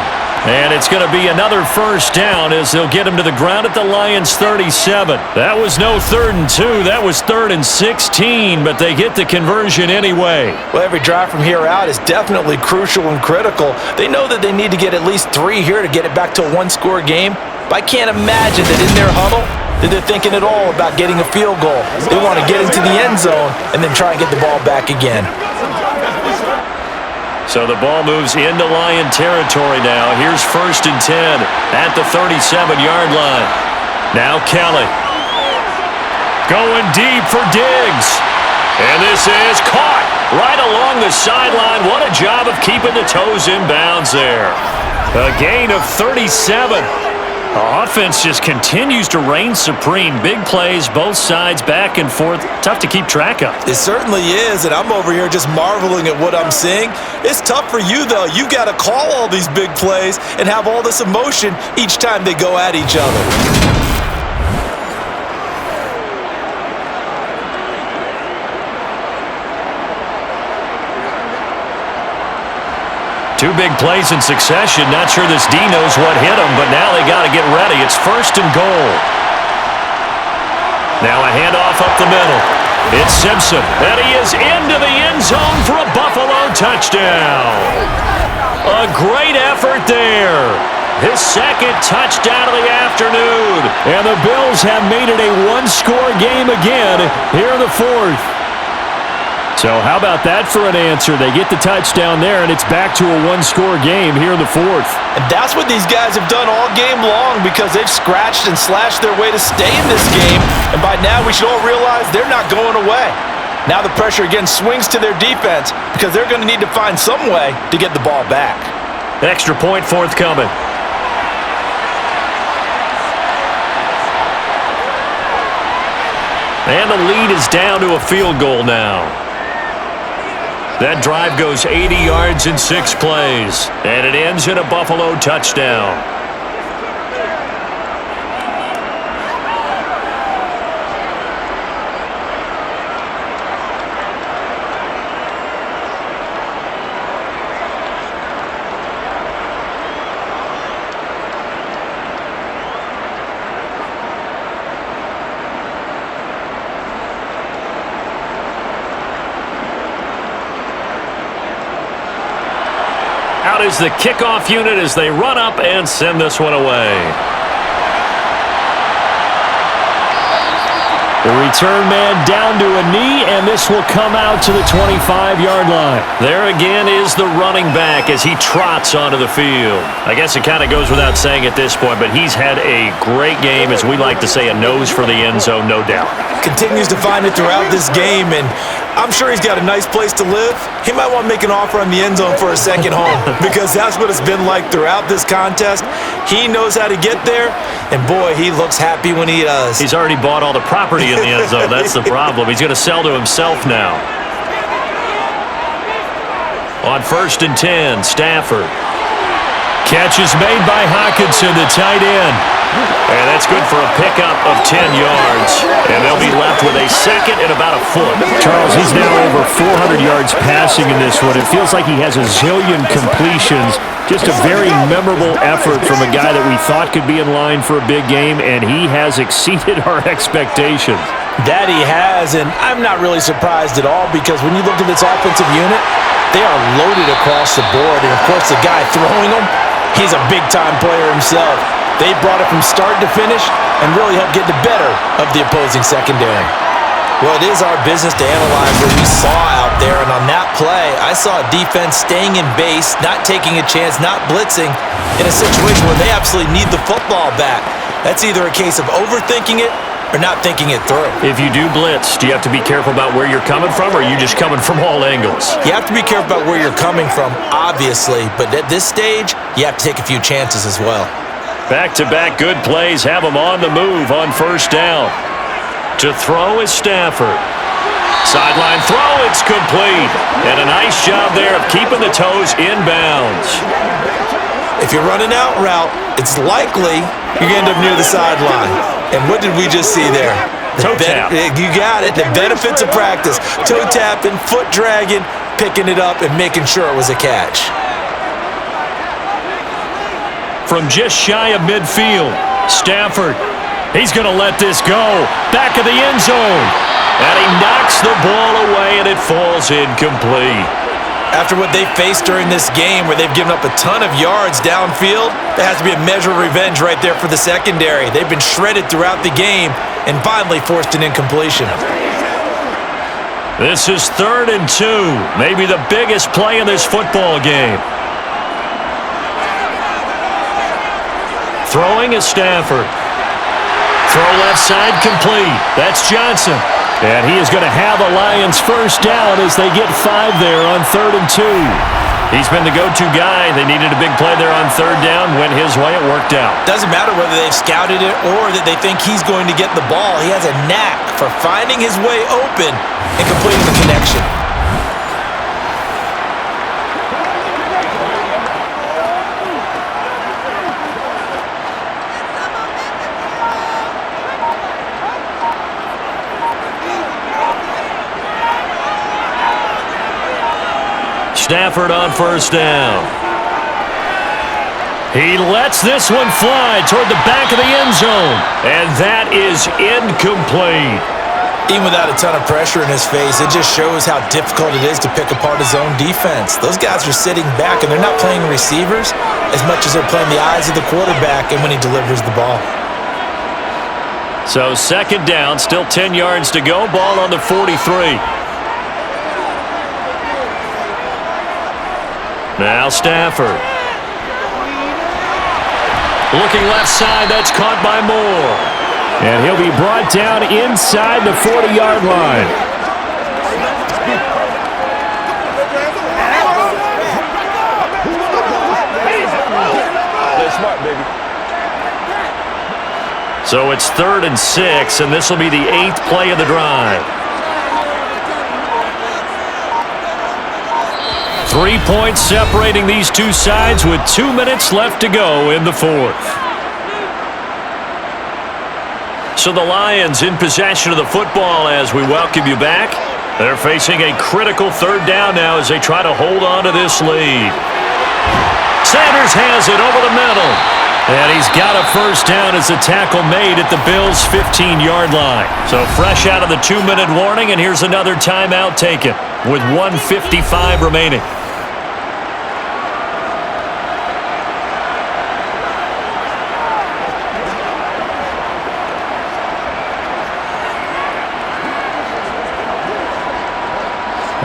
And it's going to be another 1st down as they'll get him to the ground at the Lions' 37. That was no 3rd and 2. That was 3rd and 16, but they get the conversion anyway. Well, every drive from here out is definitely crucial and critical. They know that they need to get at least 3 here to get it back to a 1-score game. But I can't imagine that in their huddle, that they're thinking at all about getting a field goal. They want to get into the end zone and then try and get the ball back again. So the ball moves into Lion territory now. Here's 1st and 10 at the 37-yard line. Now Kelly. Going deep for Diggs. And this is caught right along the sideline. What a job of keeping the toes in bounds there. A gain of 37. The offense just continues to reign supreme. Big plays, both sides, back and forth. Tough to keep track of. It certainly is, and I'm over here just marveling at what I'm seeing. It's tough for you, though. You've got to call all these big plays and have all this emotion each time they go at each other. Two big plays in succession. Not sure this D knows what hit him, but now they got to get ready. It's 1st and goal. Now a handoff up the middle. It's Simpson, and he is into the end zone for a Buffalo touchdown. A great effort there. His 2nd touchdown of the afternoon. And the Bills have made it a one-score game again here in the 4th. So how about that for an answer? They get the touchdown there, and it's back to a one-score game here in the 4th. And that's what these guys have done all game long because they've scratched and slashed their way to stay in this game. And by now, we should all realize they're not going away. Now the pressure again swings to their defense because they're going to need to find some way to get the ball back. Extra point forthcoming. And the lead is down to a field goal now. That drive goes 80 yards in 6 plays, and it ends in a Buffalo touchdown. Out is the kickoff unit as they run up and send this one away. The return man down to a knee, and this will come out to the 25-yard line. There again is the running back as he trots onto the field. I guess it kind of goes without saying at this point, but he's had a great game, as we like to say, a nose for the end zone, no doubt. Continues to find it throughout this game, and I'm sure he's got a nice place to live. He might want to make an offer on the end zone for a second home because that's what it's been like throughout this contest. He knows how to get there, and boy, he looks happy when he does. He's already bought all the property in the end zone. That's the problem. He's going to sell to himself now. On 1st and 10, Stafford. Catch is made by Hockenson, the tight end. And that's good for a pickup of 10 yards. And they'll be left with a 2nd and about a foot. Charles, he's now over 400 yards passing in this one. It feels like he has a zillion completions. Just a very memorable effort from a guy that we thought could be in line for a big game, and he has exceeded our expectations. That he has, and I'm not really surprised at all because when you look at this offensive unit, they are loaded across the board. And, of course, the guy throwing them, he's a big-time player himself. They brought it from start to finish and really helped get the better of the opposing secondary. Well, it is our business to analyze what we saw out there, and on that play, I saw a defense staying in base, not taking a chance, not blitzing, in a situation where they absolutely need the football back. That's either a case of overthinking it or not thinking it through. If you do blitz, do you have to be careful about where you're coming from, or are you just coming from all angles? You have to be careful about where you're coming from, obviously, but at this stage, you have to take a few chances as well. Back-to-back good plays have them on the move on 1st down. To throw is Stafford. Sideline throw, it's complete. And a nice job there of keeping the toes in bounds. If you're running out route, it's likely you're going to end up near the sideline. And what did we just see there? Toe tap. You got it. The benefits of practice. Toe tapping, foot dragging, picking it up, and making sure it was a catch. From just shy of midfield, Stafford. He's going to let this go. Back of the end zone. And he knocks the ball away, and it falls incomplete. After what they faced during this game where they've given up a ton of yards downfield, there has to be a measure of revenge right there for the secondary. They've been shredded throughout the game and finally forced an incompletion. This is 3rd and 2, maybe the biggest play in this football game. Throwing is Stafford. Throw left side complete. That's Johnson. And he is going to have a Lions first down as they get 5 there on 3rd and 2. He's been the go-to guy. They needed a big play there on 3rd down. Went his way. It worked out. Doesn't matter whether they've scouted it or that they think he's going to get the ball. He has a knack for finding his way open and completing the connection. Stafford on first down. He lets this one fly toward the back of the end zone. And that is incomplete. Even without a ton of pressure in his face, it just shows how difficult it is to pick apart his own defense. Those guys are sitting back, and they're not playing receivers as much as they're playing the eyes of the quarterback and when he delivers the ball. So 2nd down, still 10 yards to go. Ball on the 43. Now Stafford. Looking left side, that's caught by Moore. And he'll be brought down inside the 40-yard line. Play smart, baby. So it's 3rd and 6, and this will be the 8th play of the drive. 3 points separating these two sides with 2 minutes left to go in the 4th. So the Lions in possession of the football as we welcome you back. They're facing a critical 3rd down now as they try to hold on to this lead. Sanders has it over the middle. And he's got a first down as the tackle made at the Bills' 15-yard line. So fresh out of the 2-minute warning, and here's another timeout taken with 1:55 remaining.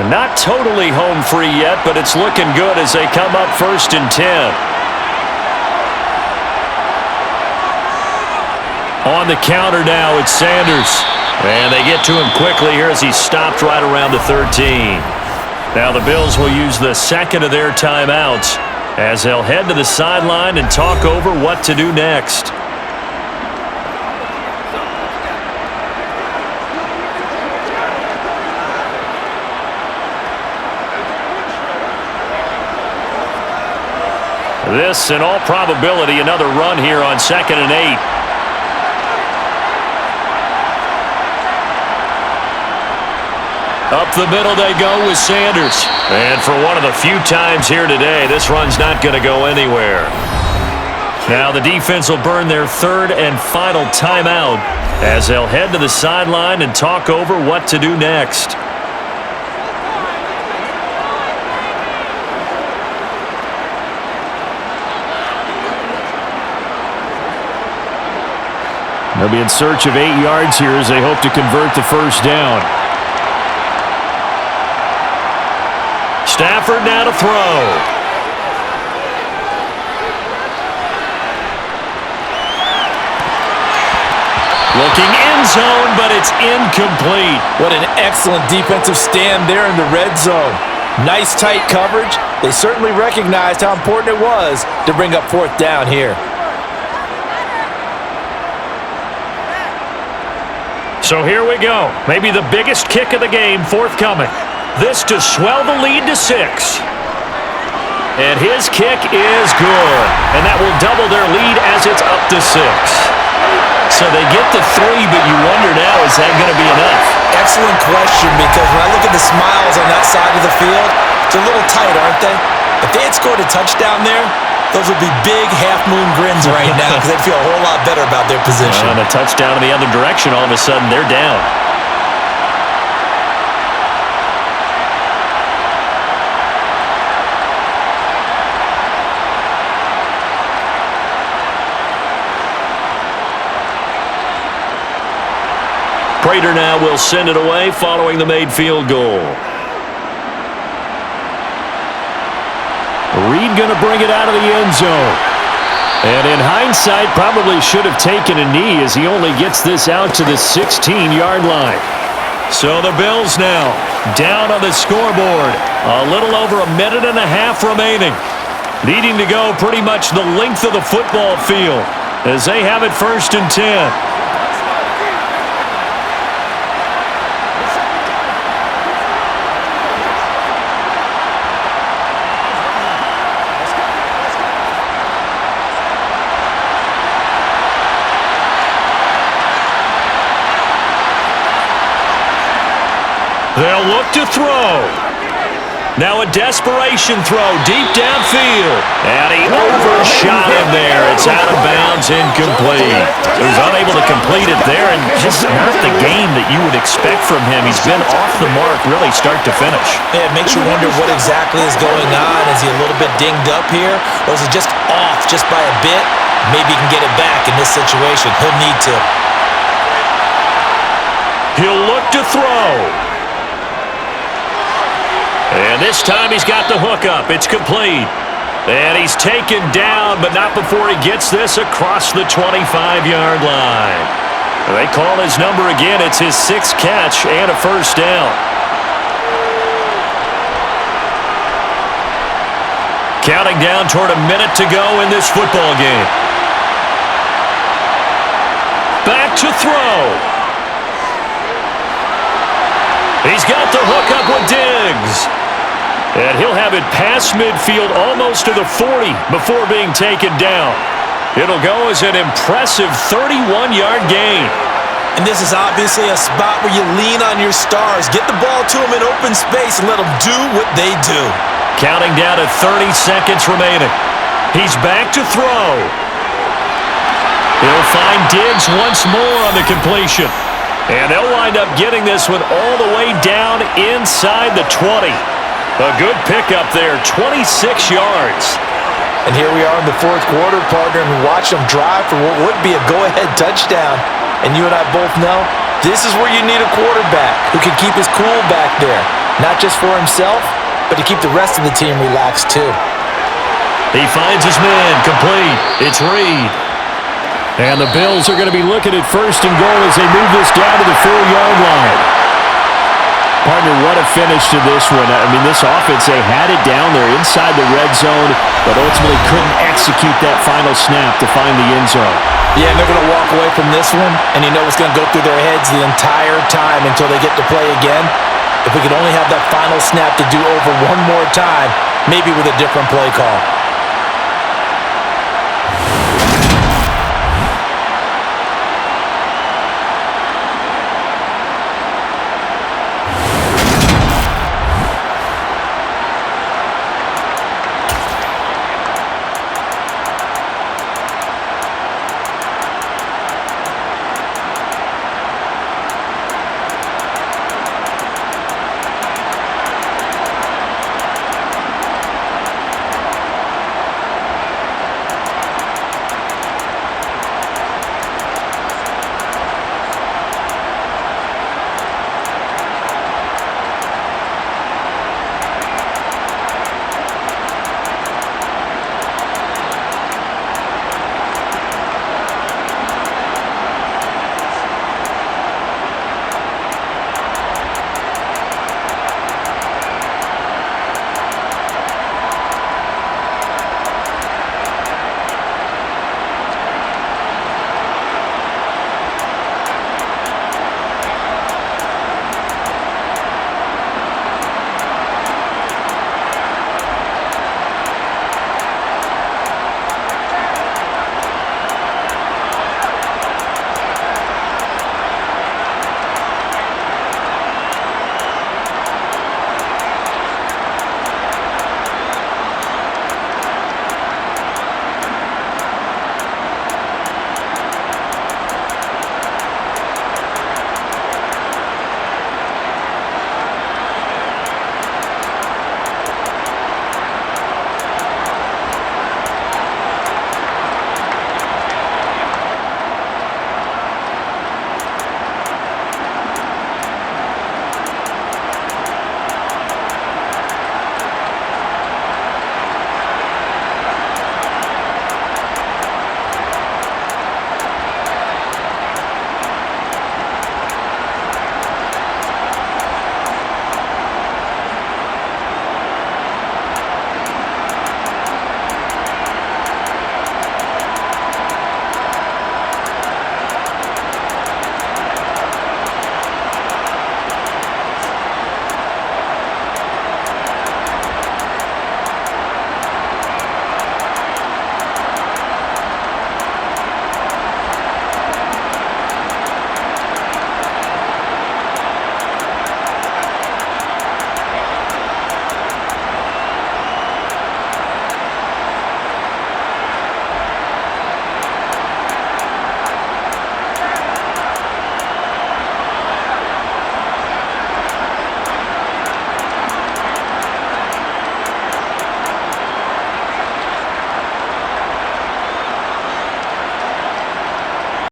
Not totally home free yet, but it's looking good as they come up 1st and 10. On the counter now, it's Sanders. And they get to him quickly here as he stopped right around the 13. Now the Bills will use the 2nd of their timeouts as they'll head to the sideline and talk over what to do next. This, in all probability, another run here on 2nd and 8. Up the middle they go with Sanders. And for one of the few times here today, this run's not going to go anywhere. Now the defense will burn their 3rd and final timeout as they'll head to the sideline and talk over what to do next. They'll be in search of 8 yards here as they hope to convert the first down. Stafford now to throw. Looking end zone, but it's incomplete. What an excellent defensive stand there in the red zone. Nice tight coverage. They certainly recognized how important it was to bring up 4th down here. So here we go. Maybe the biggest kick of the game forthcoming. This to swell the lead to 6. And his kick is good. And that will double their lead as it's up to 6. So they get to 3, but you wonder now, is that going to be enough? Excellent question, because when I look at the smiles on that side of the field, it's a little tight, aren't they? If they had scored a touchdown there, those would be big half-moon grins right now because they'd feel a whole lot better about their position. And a touchdown in the other direction, all of a sudden they're down. Prater now will send it away following the made field goal. Reed going to bring it out of the end zone. And in hindsight, probably should have taken a knee as he only gets this out to the 16-yard line. So the Bills now down on the scoreboard. A little over a minute and a half remaining. Needing to go pretty much the length of the football field as they have it 1st and 10. They'll look to throw. Now a desperation throw deep downfield. And he overshot him there. It's out of bounds, incomplete. He was unable to complete it there, and just not the game that you would expect from him. He's been off the mark really start to finish. Yeah, it makes you wonder what exactly is going on. Is he a little bit dinged up here, or is he just off just by a bit? Maybe he can get it back in this situation. He'll need to. He'll look to throw. And this time he's got the hook up. It's complete. And he's taken down, but not before he gets this across the 25-yard line. They call his number again. It's his 6th catch and a 1st down. Counting down toward a minute to go in this football game. Back to throw. He's got the hook up with Diggs. And he'll have it past midfield almost to the 40 before being taken down. It'll go as an impressive 31-yard gain. And this is obviously a spot where you lean on your stars. Get the ball to them in open space and let them do what they do. Counting down to 30 seconds remaining. He's back to throw. He'll find Diggs once more on the completion. And they'll wind up getting this one all the way down inside the 20. A good pickup there, 26 yards. And here we are in the 4th quarter, partner, and watch them drive for what would be a go-ahead touchdown. And you and I both know this is where you need a quarterback who can keep his cool back there. Not just for himself, but to keep the rest of the team relaxed too. He finds his man, complete. It's Reed. And the Bills are going to be looking at 1st and goal as they move this down to the 4-yard line. Partner, what a finish to this one. I mean, this offense, they had it down there inside the red zone, but ultimately couldn't execute that final snap to find the end zone. Yeah, and they're going to walk away from this one, and you know it's going to go through their heads the entire time until they get to play again. If we could only have that final snap to do over one more time, maybe with a different play call.